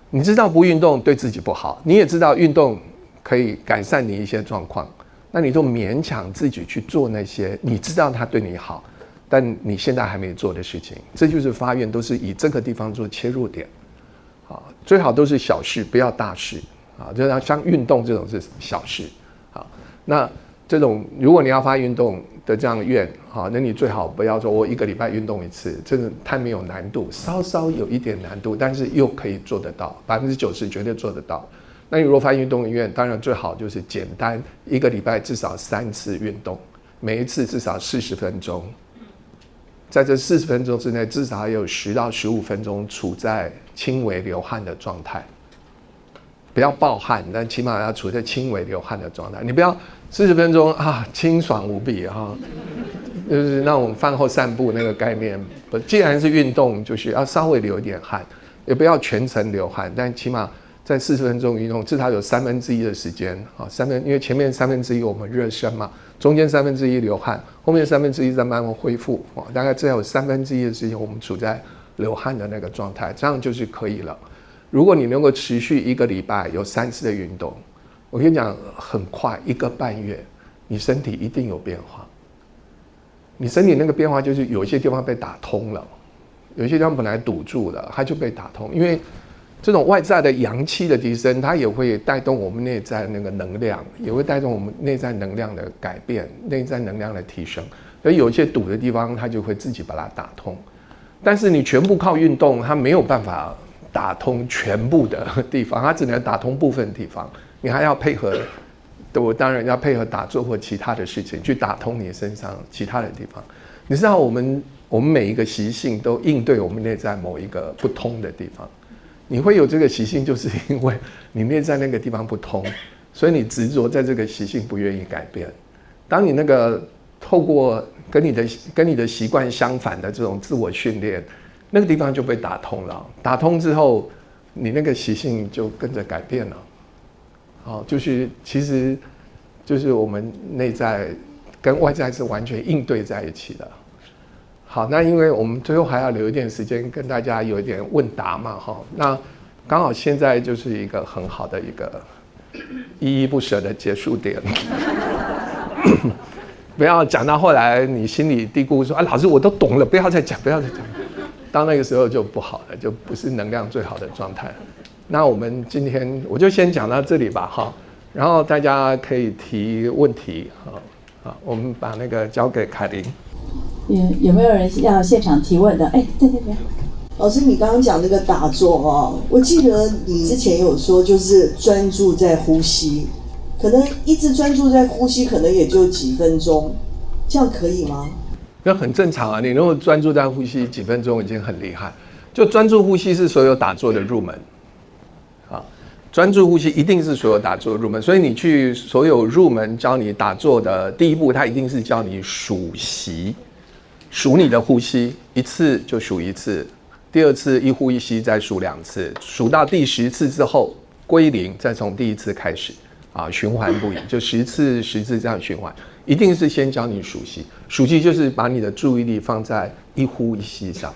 你知道不运动对自己不好，你也知道运动可以改善你一些状况，那你就勉强自己去做那些你知道它对你好，但你现在还没做的事情。这就是发愿，都是以这个地方做切入点。啊，最好都是小事，不要大事啊。就像运动这种是小事啊。那这种如果你要发运动的这样的愿啊，那你最好不要说我1个礼拜运动1次，真的太没有难度，稍稍有一点难度，但是又可以做得到，90%绝对做得到。那你如果发运动的愿，当然最好就是简单，1个礼拜至少3次运动，每一次至少40分钟。在这40分钟之内，至少有10到15分钟处在轻微流汗的状态，不要暴汗，但起码要处在轻微流汗的状态。你不要40分钟啊，清爽无比哈，就是那种饭后散步那个概念。既然是运动，就是要稍微流一点汗，也不要全程流汗，但起码在40分钟运动，至少有1/3的时间啊，因为前面1/3我们热身嘛，中间1/3流汗，后面1/3再慢慢恢复啊，大概至少有1/3的时间我们处在流汗的那个状态，这样就是可以了。如果你能够持续1个礼拜有3次的运动，我跟你讲，很快1个半月，你身体一定有变化。你身体那个变化就是有一些地方被打通了，有一些地方本来堵住了，它就被打通，因为这种外在的阳气的提升，它也会带动我们内在那个能量，也会带动我们内在能量的改变，内在能量的提升。所以有一些堵的地方，它就会自己把它打通。但是你全部靠运动，它没有办法打通全部的地方，它只能打通部分地方。你还要配合，我当然要配合打坐或其他的事情去打通你身上其他的地方。你知道我们每一个习性都应对我们内在某一个不通的地方。你会有这个习性，就是因为你内在那个地方不通，所以你执着在这个习性不愿意改变。当你那个透过跟你的习惯相反的这种自我训练，那个地方就被打通了。打通之后，你那个习性就跟着改变了。好，其实就是我们内在跟外在是完全应对在一起的。好，那因为我们最后还要留一点时间跟大家有一点问答嘛，哈，那刚好现在就是一个很好的一个依依不舍的结束点，不要讲到后来你心里嘀咕说啊，老师我都懂了，不要再讲，不要再讲，到那个时候就不好了，就不是能量最好的状态。那我们今天我就先讲到这里吧，哈，然后大家可以提问题，好，我们把那个交给凯琳。有没有人要现场提问的？在这边。老师，你刚刚讲那个打坐哦，我记得你之前有说，就是专注在呼吸，可能一直专注在呼吸，可能也就几分钟，这样可以吗？那很正常啊，你如果专注在呼吸几分钟已经很厉害。就专注呼吸是所有打坐的入门，啊，专注呼吸一定是所有打坐的入门。所以你去所有入门教你打坐的第一步，它一定是教你数息。数你的呼吸，1次就数1次，第2次一呼一吸再数2次，数到第10次之后归零，再从第1次开始啊，循环不已，就10次这样循环。一定是先教你数息，数息就是把你的注意力放在一呼一吸上，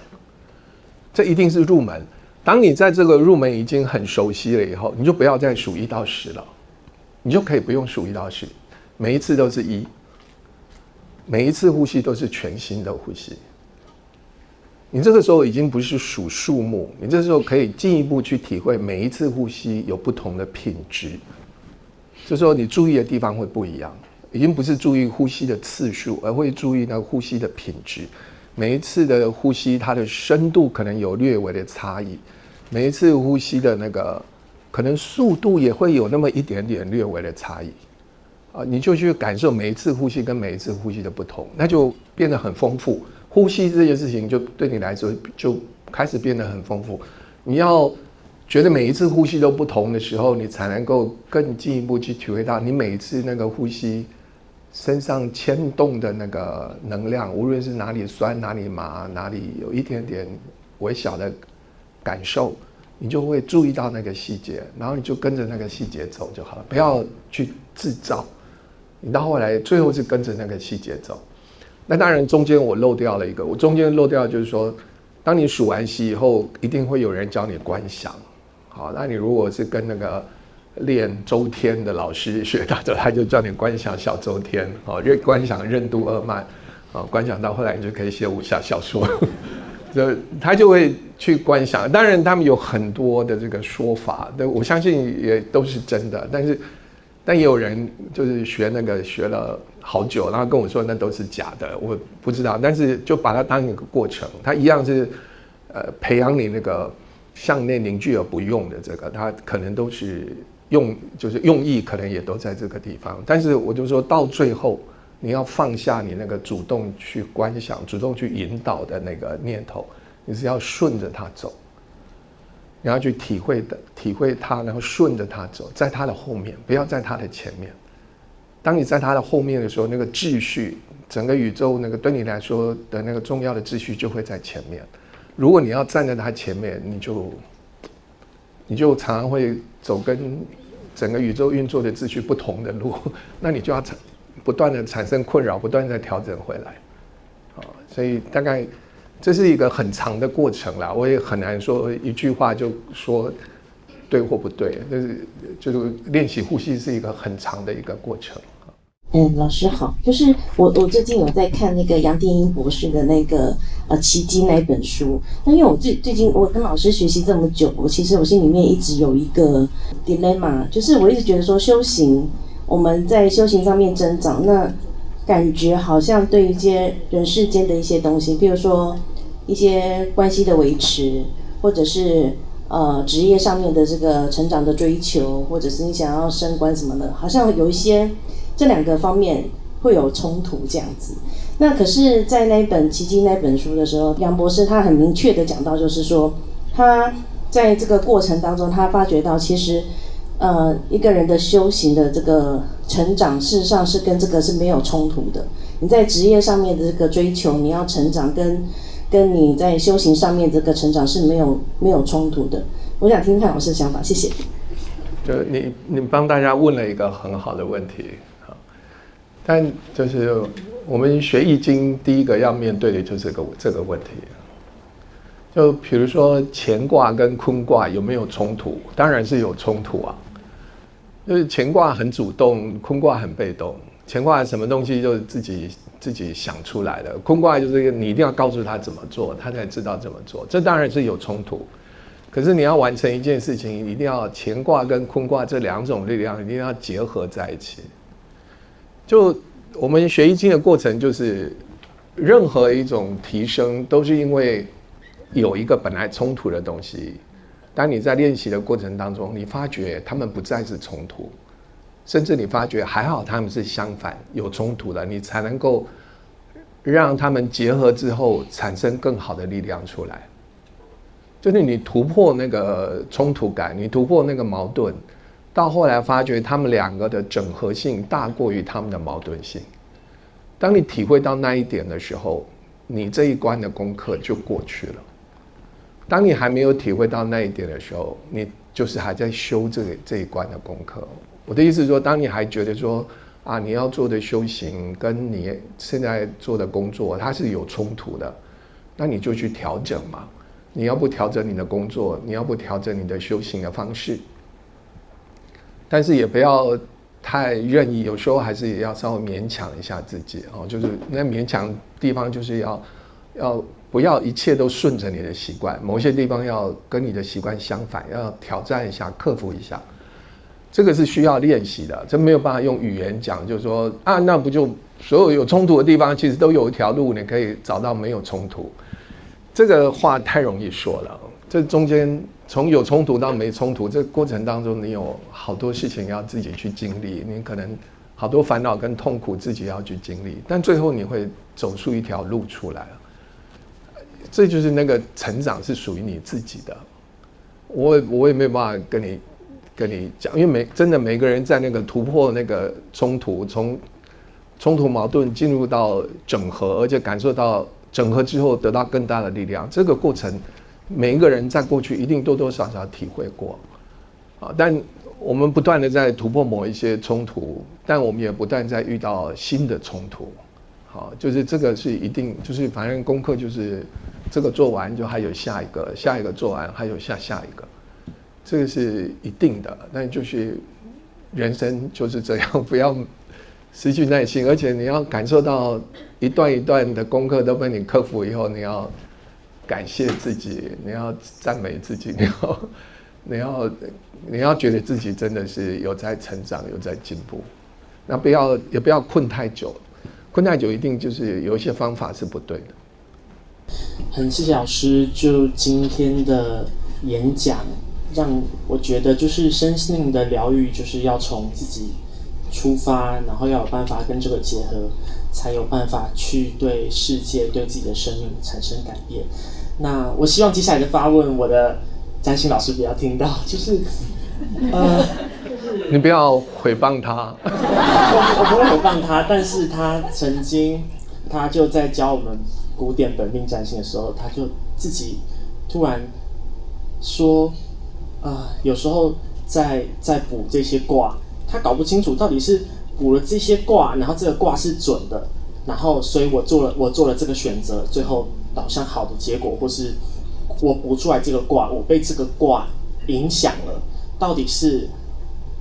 这一定是入门。当你在这个入门已经很熟悉了以后，你就不要再数1到10了，你就可以不用数1到10，每一次都是1。每一次呼吸都是全新的呼吸，你这个时候已经不是数数目，你这时候可以进一步去体会每一次呼吸有不同的品质。这时候你注意的地方会不一样，已经不是注意呼吸的次数，而会注意那个呼吸的品质。每一次的呼吸，它的深度可能有略微的差异，每一次呼吸的那个可能速度也会有那么一点点略微的差异。你就去感受每一次呼吸跟每一次呼吸的不同，那就变得很丰富。呼吸这件事情就对你来说就开始变得很丰富。你要觉得每一次呼吸都不同的时候，你才能够更进一步去体会到你每一次那个呼吸身上牵动的那个能量，无论是哪里酸、哪里麻、哪里有一点点微小的感受，你就会注意到那个细节，然后你就跟着那个细节走就好了，不要去制造。你到后来最后是跟着那个细节走。那当然中间我漏掉了一个，我中间漏掉就是说，当你数完息以后，一定会有人教你观想。好，那你如果是跟那个练周天的老师学到的，他就叫你观想小周天，观想任督二脉，观想到后来你就可以写武侠小说。他就会去观想。当然，他们有很多的这个说法，我相信也都是真的。但也有人就是学了好久，然后跟我说那都是假的，我不知道。但是就把它当一个过程，它一样是培养你那个向内凝聚而不用的这个，它可能都是就是用意可能也都在这个地方。但是我就说到最后，你要放下你那个主动去观想、主动去引导的那个念头，你是要顺着它走，你要去体会它，然后顺着它走，在它的后面，不要在它的前面。当你在它的后面的时候，那个秩序，整个宇宙那个对你来说的那个重要的秩序就会在前面。如果你要站在它前面，你就常常会走跟整个宇宙运作的秩序不同的路，那你就要不断的产生困扰，不断的调整回来，所以大概这是一个很长的过程啦，我也很难说一句话就说对或不对，就是练习呼吸是一个很长的一个过程。老师好，就是我最近有在看那个杨定一博士的那个奇迹那本书。那因为我最近我跟老师学习这么久，其实我心里面一直有一个 dilemma， 就是我一直觉得说修行，我们在修行上面增长，那感觉好像对一些人世间的一些东西，比如说一些关系的维持，或者是职业上面的这个成长的追求，或者是你想要升官什么的，好像有一些这两个方面会有冲突这样子。那可是在那本奇迹那本书的时候，杨博士他很明确的讲到，就是说他在这个过程当中，他发觉到其实一个人的修行的这个成长，事实上是跟这个是没有冲突的。你在职业上面的这个追求，你要成长，跟你在修行上面这个成长是没有冲突的。我想听听看老师的想法，谢谢。就你帮大家问了一个很好的问题，但就是我们学易经第一个要面对的就是这个问题。就比如说乾卦跟坤卦有没有冲突？当然是有冲突啊。就是乾卦很主动，坤卦很被动。乾卦什么东西就是自己想出来的，坤卦就是你一定要告诉他怎么做，他才知道怎么做。这当然是有冲突。可是你要完成一件事情，一定要乾卦跟坤卦这两种力量一定要结合在一起。就我们学易经的过程，就是任何一种提升都是因为有一个本来冲突的东西，当你在练习的过程当中，你发觉他们不再是冲突，甚至你发觉还好他们是相反有冲突的，你才能够让他们结合之后产生更好的力量出来。就是你突破那个冲突感，你突破那个矛盾，到后来发觉他们两个的整合性大过于他们的矛盾性。当你体会到那一点的时候，你这一关的功课就过去了。当你还没有体会到那一点的时候，你就是还在修这一关的功课。我的意思是说，当你还觉得说你要做的修行跟你现在做的工作它是有冲突的，那你就去调整嘛。你要不调整你的工作，你要不调整你的修行的方式，但是也不要太任意，有时候还是也要稍微勉强一下自己就是那勉强地方就是要不要一切都顺着你的习惯，某些地方要跟你的习惯相反，要挑战一下，克服一下。这个是需要练习的，这没有办法用语言讲，就是说那不就所有冲突的地方其实都有一条路，你可以找到没有冲突。这个话太容易说了，这中间从有冲突到没冲突，这个过程当中你有好多事情要自己去经历，你可能好多烦恼跟痛苦自己要去经历，但最后你会走出一条路出来了。这就是那个成长是属于你自己的。我也没有办法跟你讲，因为真的每个人在那个突破那个冲突，从冲突矛盾进入到整合，而且感受到整合之后得到更大的力量，这个过程每一个人在过去一定多多少少体会过但我们不断的在突破某一些冲突，但我们也不断在遇到新的冲突。就是这个是一定，就是反正功课就是这个做完就还有下一个做完还有下一个，这个是一定的。但就是人生就是这样，不要失去耐心，而且你要感受到一段一段的功课都被你克服以后，你要感谢自己，你要赞美自己，你要觉得自己真的是有在成长，有在进步。那也不要困太久，困太久一定就是有一些方法是不对的。很谢谢老师，就今天的演讲，让我觉得就是身心灵的疗愈，就是要从自己出发，然后要有办法跟这个结合，才有办法去对世界、对自己的生命产生改变。那我希望接下来的发问，我的占星老师不要听到，就是你不要诽谤他。我不会诽谤他，但是他就在教我们古典本命占星的时候，他就自己突然说，有时候在补这些卦，他搞不清楚到底是补了这些卦，然后这个卦是准的，然后所以我做了这个选择，最后导向好的结果，或是我补出来这个卦，我被这个卦影响了，到底是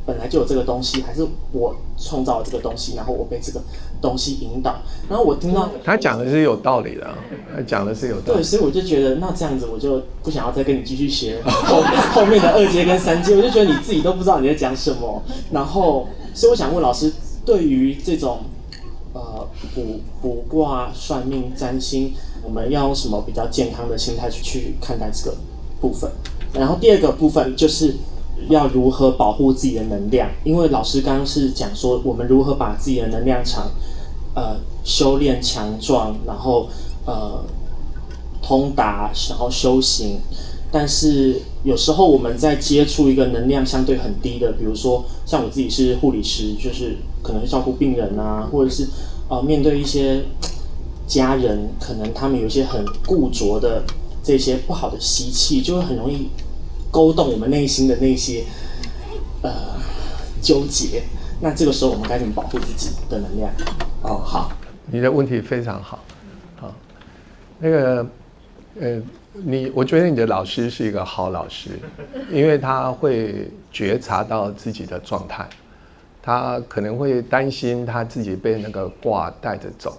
本来就有这个东西，还是我创造了这个东西，然后我被这个东西引导？然后我听到他讲的是有道理的，他讲的是有道理。对，所以我就觉得，那这样子我就不想要再跟你继续学后面的2阶跟3阶，我就觉得你自己都不知道你在讲什么。然后，所以我想问老师，对于这种卜卦、算命、占星，我们要用什么比较健康的心态去看待这个部分？然后第二个部分就是要如何保护自己的能量，因为老师刚刚是讲说我们如何把自己的能量场修炼强壮，然后通达，然后修行。但是有时候我们在接触一个能量相对很低的，比如说像我自己是护理师，就是可能照顾病人啊，或者是面对一些家人，可能他们有一些很固着的这些不好的习气，就会很容易勾动我们内心的那些纠结。那这个时候我们该怎么保护自己的能量？好，你的问题非常好。好，那个我觉得你的老师是一个好老师，因为他会觉察到自己的状态，他可能会担心他自己被那个卦带着走。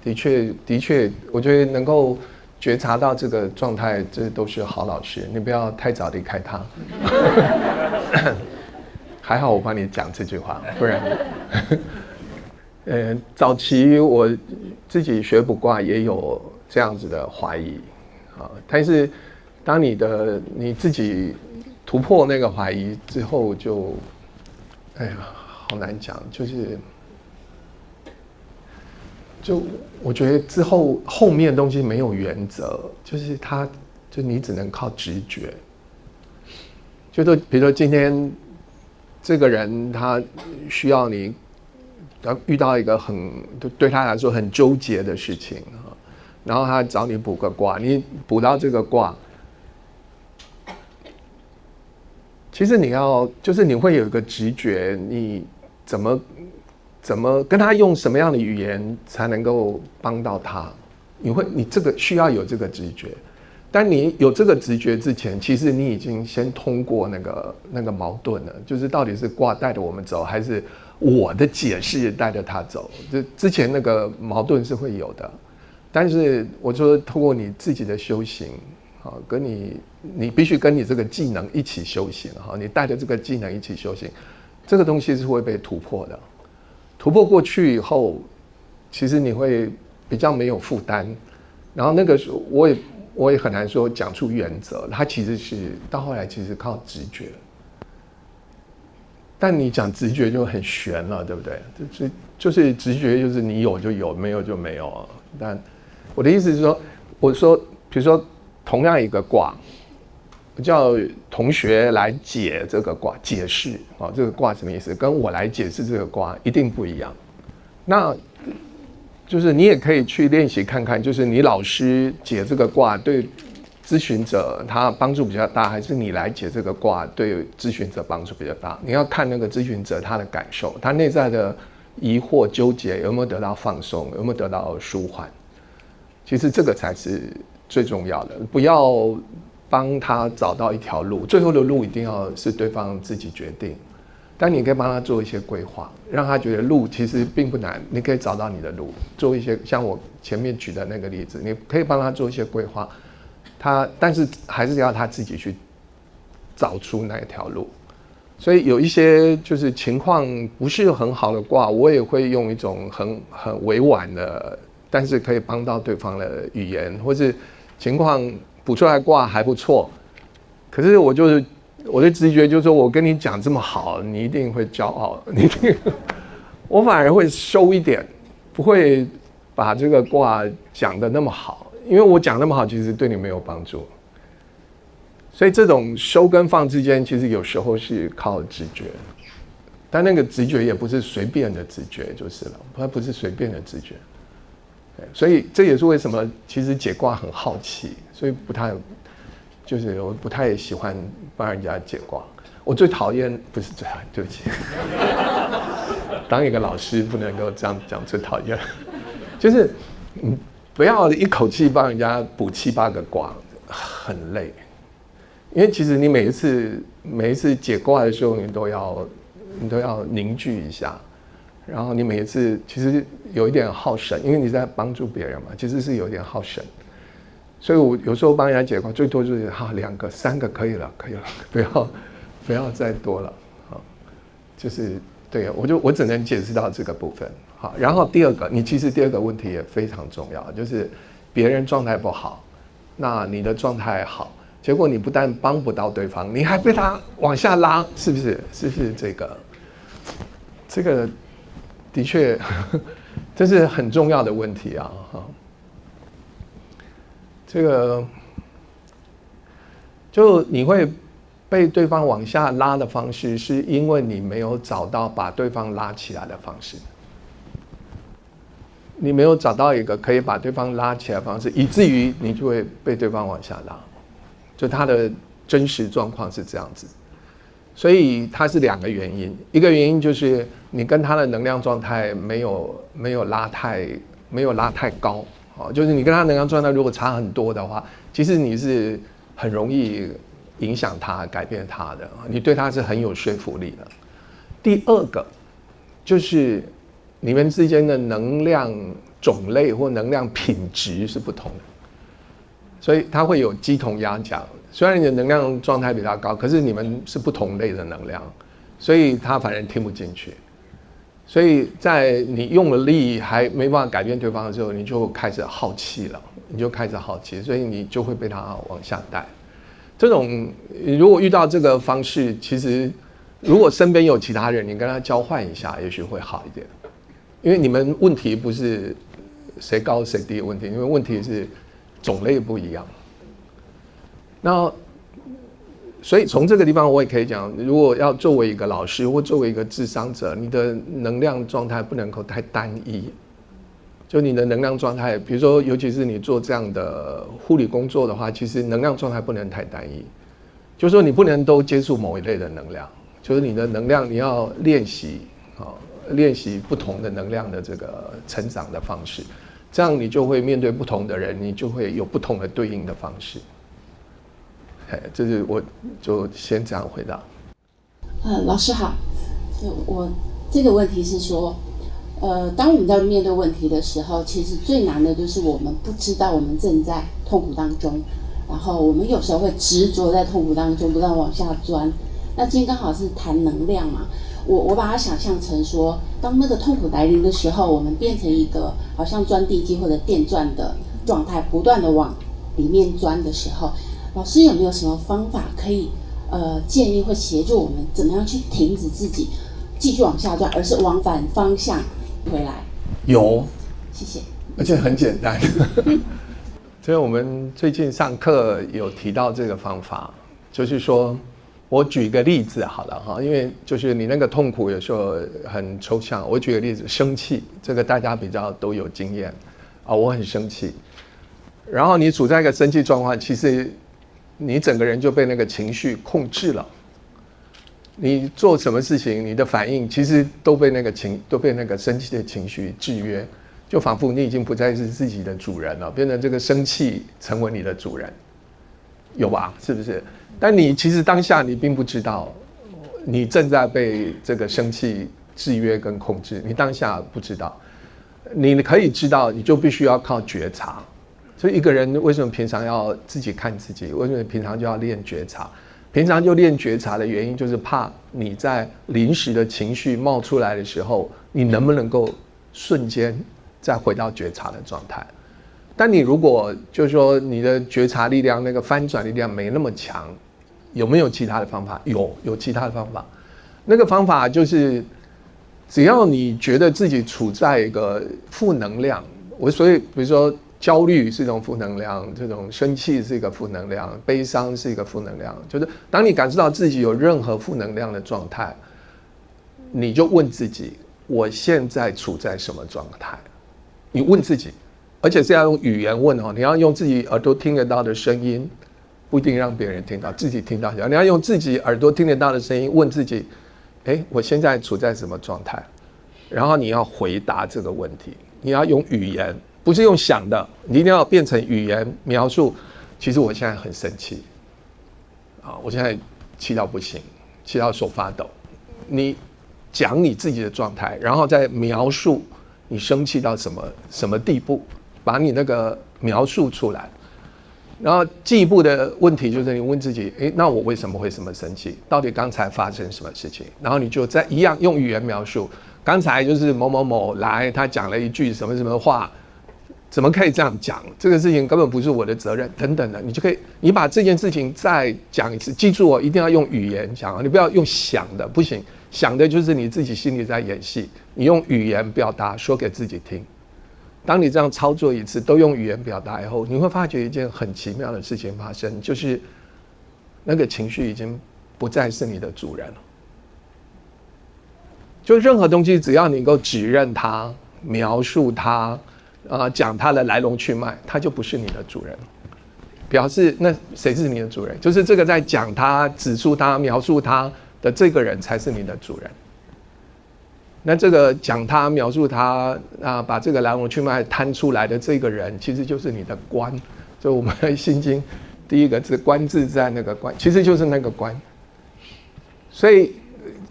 的确，我觉得能够觉察到这个状态，这都是好老师。你不要太早离开他。还好我帮你讲这句话，不然，早期我自己学卜卦也有这样子的怀疑，但是当你自己突破那个怀疑之后就，好难讲，就我觉得之后面的东西没有原则，就你只能靠直觉，比如说今天这个人他需要你遇到一个对他来说很纠结的事情，然后他找你卜个卦，你卜到这个卦，其实你会有一个直觉，你怎么跟他用什么样的语言才能够帮到他？你这个需要有这个直觉。但你有这个直觉之前，其实你已经先通过那个矛盾了，就是到底是卦带着我们走，还是我的解释带着他走？就之前那个矛盾是会有的。但是我说，通过你自己的修行，跟你必须跟你这个技能一起修行，你带着这个技能一起修行，这个东西是会被突破的。突破过去以后，其实你会比较没有负担。然后那个时候我也很难说讲出原则，它其实是到后来其实靠直觉。但你讲直觉就很玄了，对不对？就是直觉，就是你有就有，没有就没有。但我的意思是说，我说，比如说同样一个卦，我叫同学来解这个卦，解释这个卦什么意思，跟我来解释这个卦一定不一样。那就是你也可以去练习看看，就是你老师解这个卦对咨询者他帮助比较大，还是你来解这个卦对咨询者帮助比较大？你要看那个咨询者他的感受，他内在的疑惑纠结有没有得到放松，有没有得到舒缓。其实这个才是最重要的，不要帮他找到一条路，最后的路一定要是对方自己决定。但你可以帮他做一些规划，让他觉得路其实并不难，你可以找到你的路，做一些像我前面举的那个例子，你可以帮他做一些规划，但是还是要他自己去找出那一条路。所以有一些就是情况不是很好的卦，我也会用一种很委婉的，但是可以帮到对方的语言，或是情况卜出来卦还不错，可是我的直觉就是说，我跟你讲这么好，你一定会骄傲，我反而会收一点，不会把这个卦讲得那么好，因为我讲那么好，其实对你没有帮助。所以这种收跟放之间，其实有时候是靠直觉，但那个直觉也不是随便的直觉就是了，它不是随便的直觉。所以这也是为什么其实解卦很好奇，所以我不太喜欢帮人家解卦。我最讨厌不是最讨厌，对不起，当一个老师不能够这样讲，最讨厌就是不要一口气帮人家卜7、8个卦，很累。因为其实你每一次解卦的时候，你都要凝聚一下，然后你每一次其实有一点耗神，因为你在帮助别人嘛，其实是有点耗神。所以我有时候帮人家解卦，最多就是2个、3个可以了，不要再多了，就是对，我只能解释到这个部分。好，然后第二个问题也非常重要，就是别人状态不好，那你的状态好。结果你不但帮不到对方，你还被他往下拉，是不是？是不是这个的确，这是很重要的问题啊！这个就你会被对方往下拉的方式，是因为你没有找到把对方拉起来的方式。你没有找到一个可以把对方拉起来的方式，以至于你就会被对方往下拉。就他的真实状况是这样子，所以它是2个原因。一个原因就是你跟他的能量状态没有拉太高，就是你跟他能量状态如果差很多的话，其实你是很容易影响他、改变他的，你对他是很有说服力的。第二个就是你们之间的能量种类或能量品质是不同的。所以它会有鸡同鸭讲，虽然你的能量状态比较高，可是你们是不同类的能量，所以他反而听不进去。所以在你用了力还没办法改变对方的时候，你就开始耗气了，所以你就会被他往下带。这种如果遇到这个方式，其实如果身边有其他人，你跟他交换一下，也许会好一点。因为你们问题不是谁高谁低的问题，因为问题是种类不一样。那所以从这个地方我也可以讲，如果要作为一个老师或作为一个智商者，你的能量状态不能够太单一。就你的能量状态，比如说尤其是你做这样的护理工作的话，其实能量状态不能太单一。就是说你不能都接触某一类的能量，就是你的能量你要练习不同的能量的这个成长的方式。这样你就会面对不同的人，你就会有不同的对应的方式。这是我就先这样回答。老师好，我这个问题是说，当我们在面对问题的时候，其实最难的就是我们不知道我们正在痛苦当中，然后我们有时候会执着在痛苦当中，不断往下钻。那今天刚好是谈能量嘛。我把它想象成说，当那个痛苦来临的时候，我们变成一个好像钻地机或者电钻的状态，不断的往里面钻的时候，老师有没有什么方法可以建议或协助我们怎么样去停止自己继续往下钻，而是往反方向回来？有，谢谢。而且很简单。所以我们最近上课有提到这个方法，就是说。我举一个例子好了哈，因为就是你那个痛苦有时候很抽象。我举个例子，生气，这个大家比较都有经验啊。我很生气，然后你处在一个生气状况，其实你整个人就被那个情绪控制了。你做什么事情，你的反应其实都被那个生气的情绪制约，就仿佛你已经不再是自己的主人了，变成这个生气成为你的主人，有吧？是不是？但你其实当下你并不知道，你正在被这个生气制约跟控制，你当下不知道。你可以知道，你就必须要靠觉察，所以一个人为什么平常要自己看自己？为什么平常就要练觉察？平常就练觉察的原因，就是怕你在临时的情绪冒出来的时候，你能不能够瞬间再回到觉察的状态？但你如果就是说你的觉察力量那个翻转力量没那么强，有没有其他的方法？有其他的方法。那个方法就是，只要你觉得自己处在一个负能量，所以比如说焦虑是一种负能量，这种生气是一个负能量，悲伤是一个负能量，就是当你感受到自己有任何负能量的状态，你就问自己，我现在处在什么状态？你问自己，而且是要用语言问哦，你要用自己耳朵听得到的声音，不一定让别人听到，自己听到。你要用自己耳朵听得到的声音问自己，我现在处在什么状态？然后你要回答这个问题，你要用语言，不是用想的，你一定要变成语言描述。其实我现在很生气，我现在气到不行，气到手发抖。你讲你自己的状态，然后再描述你生气到什么地步，把你那个描述出来。然后进一步的问题就是你问自己，那我为什么会这么生气？到底刚才发生什么事情？然后你就再一样用语言描述，刚才就是某某某来，他讲了一句什么什么话，怎么可以这样讲？这个事情根本不是我的责任，等等的，你就可以，你把这件事情再讲一次，记住一定要用语言讲，你不要用想的，不行，想的就是你自己心里在演戏，你用语言表达，说给自己听。当你这样操作一次，都用语言表达以后，你会发觉一件很奇妙的事情发生，就是那个情绪已经不再是你的主人了。就任何东西，只要你能够指认它、描述它，讲它的来龙去脉，它就不是你的主人了。表示那谁是你的主人？就是这个在讲它、指出它、描述它的这个人才是你的主人。那这个讲他描述他把这个来龙去脉摊出来的这个人，其实就是你的观。就我们《心经》第一个字“观自在”，那个观其实就是那个观。所以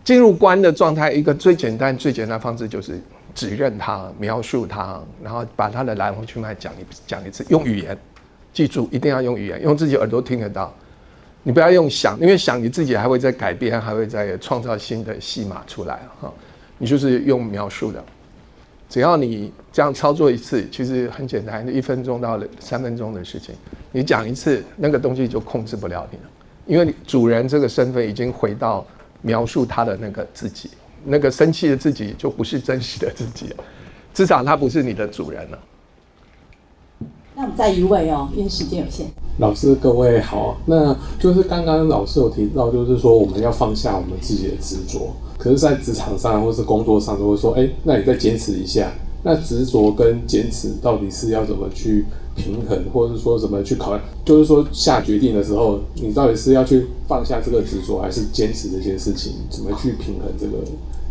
进入观的状态，一个最简单的方式就是指认他、描述他，然后把他的来龙去脉讲一次，用语言。记住，一定要用语言，用自己耳朵听得到。你不要用想，因为想你自己还会再改编，还会再创造新的戏码出来哈。你就是用描述的，只要你这样操作一次，其实很简单，1分钟到3分钟的事情，你讲一次，那个东西就控制不了你了，因为你主人这个身份已经回到描述他的那个自己，那个生气的自己就不是真实的自己了，至少他不是你的主人了。那我们再一位因为时间有限。老师各位好，那就是刚刚老师有提到，就是说我们要放下我们自己的执着。可是，在职场上或是工作上，都会说，那你再坚持一下。那执着跟坚持到底是要怎么去平衡，或者是说怎么去考量？就是说下决定的时候，你到底是要去放下这个执着，还是坚持这件事情？怎么去平衡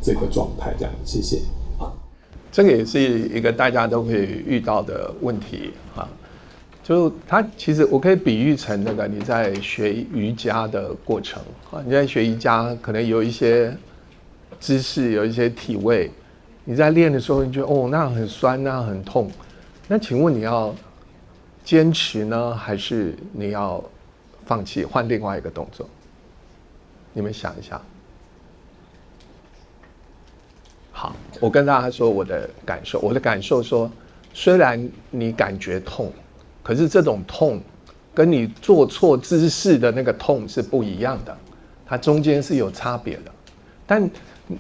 这个状态？这样，谢谢。这个也是一个大家都会遇到的问题啊。就它其实我可以比喻成那个你在学瑜伽的过程啊，你在学瑜伽可能有一些姿势，有一些体位，你在练的时候，你觉得那很酸，那很痛。那请问你要坚持呢，还是你要放弃，换另外一个动作？你们想一下。好，我跟大家说我的感受。我的感受说，虽然你感觉痛，可是这种痛跟你做错姿势的那个痛是不一样的，它中间是有差别的。但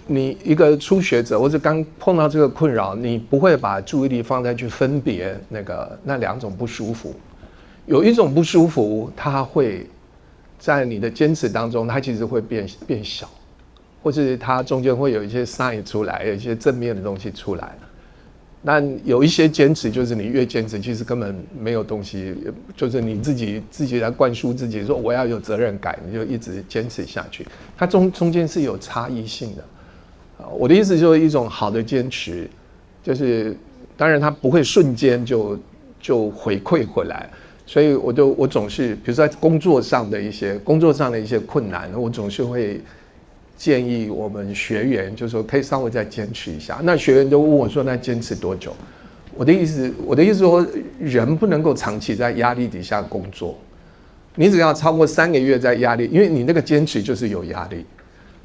你一个初学者或者刚碰到这个困扰，你不会把注意力放在去分别那两种不舒服。有一种不舒服，它会在你的坚持当中，它其实会变小，或是它中间会有一些 sign 出来，有一些正面的东西出来。但有一些坚持，就是你越坚持，其实根本没有东西，就是你自己来灌输自己说我要有责任感，你就一直坚持下去。它中间是有差异性的。我的意思就是一种好的坚持，就是当然它不会瞬间就回馈回来，所以我总是，比如说在工作上的一些困难，我总是会建议我们学员，就是说可以稍微再坚持一下。那学员就问我说：“那坚持多久？”我的意思说，人不能够长期在压力底下工作。你只要超过3个月在压力，因为你那个坚持就是有压力。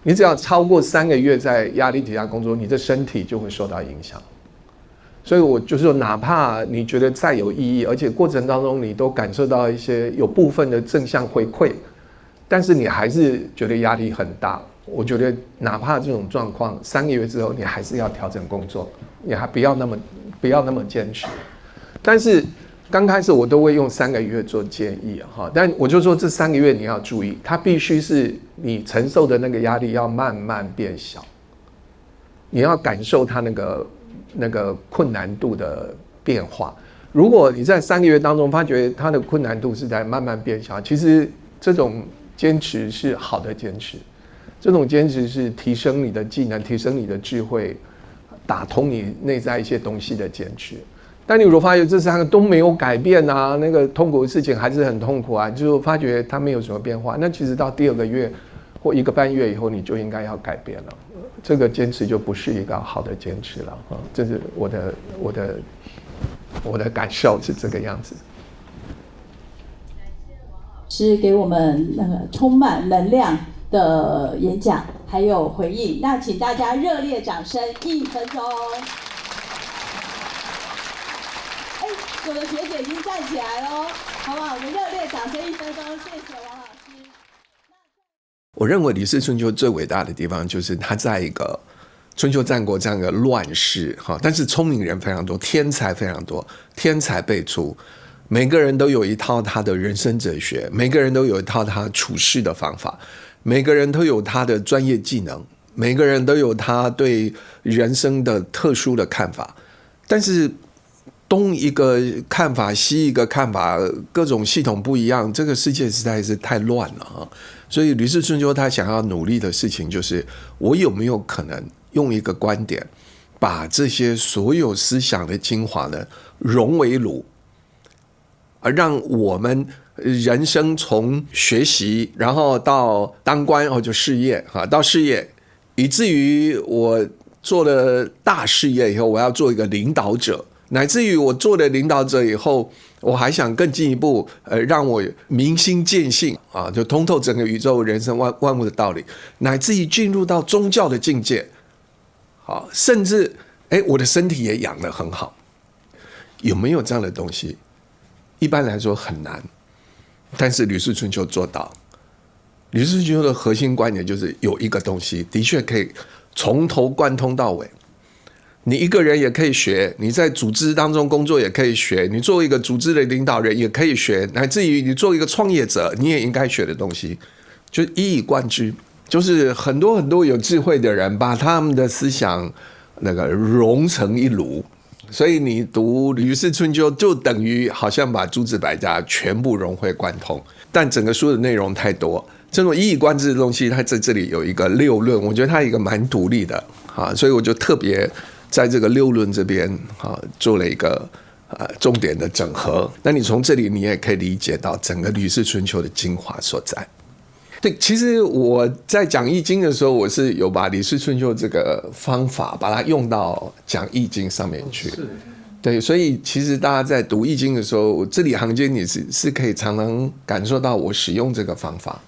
你只要超过3个月在压力底下工作，你的身体就会受到影响。所以我就是说，哪怕你觉得再有意义，而且过程当中你都感受到一些有部分的正向回馈，但是你还是觉得压力很大。我觉得哪怕这种状况3个月之后，你还是要调整工作，你还不要那么坚持。但是刚开始我都会用3个月做建议哈，但我就说这3个月你要注意，它必须是你承受的那个压力要慢慢变小，你要感受它那个困难度的变化。如果你在3个月当中发觉它的困难度是在慢慢变小，其实这种坚持是好的坚持，这种坚持是提升你的技能、提升你的智慧、打通你内在一些东西的坚持。但你如果发觉这3个都没有改变啊，那个痛苦的事情还是很痛苦啊，就发觉它没有什么变化，那其实到第2个月或1个半月以后，你就应该要改变了。这个坚持就不是一个好的坚持了啊，这是我的感受是这个样子。是给我们充满能量的演讲还有回应，那请大家热烈掌声，1分钟。有的学姐已经站起来咯，好不好？我们热烈掌声1分钟，谢谢王老师。我认为《吕氏春秋》最伟大的地方就是它在一个春秋战国这样一个乱世，但是聪明人非常多，天才非常多，天才辈出，每个人都有一套他的人生哲学，每个人都有一套他处事的方法，每个人都有他的专业技能，每个人都有他对人生的特殊的看法，但是东一个看法，西一个看法，各种系统不一样，这个世界实在是太乱了啊！所以《吕氏春秋》他想要努力的事情就是，我有没有可能用一个观点，把这些所有思想的精华呢融为炉，而让我们人生从学习，然后到当官，就事业到事业，以至于我做了大事业以后，我要做一个领导者。乃至于我做了领导者以后，我还想更进一步，让我明心见性啊，就通透整个宇宙、人生万物的道理，乃至于进入到宗教的境界，好，甚至我的身体也养得很好，有没有这样的东西？一般来说很难，但是《吕氏春秋》做到。《吕氏春秋》的核心观点就是有一个东西，的确可以从头贯通到尾。你一个人也可以学，你在组织当中工作也可以学，你作为一个组织的领导人也可以学，乃至于你作为一个创业者，你也应该学的东西，就一以贯之。就是很多很多有智慧的人把他们的思想融成一炉，所以你读《吕氏春秋》就等于好像把诸子百家全部融会贯通，但整个书的内容太多，这种一以贯之的东西，它在这里有一个六论，我觉得它一个蛮独立的啊，所以我就特别在这个六论这边做了一个重点的整合。那你从这里你也可以理解到整个《吕氏春秋》的精华所在。对，其实我在讲易经的时候，我是有把《吕氏春秋》这个方法把它用到讲易经上面去。对，所以其实大家在读易经的时候，字里行间你是可以常常感受到我使用这个方法。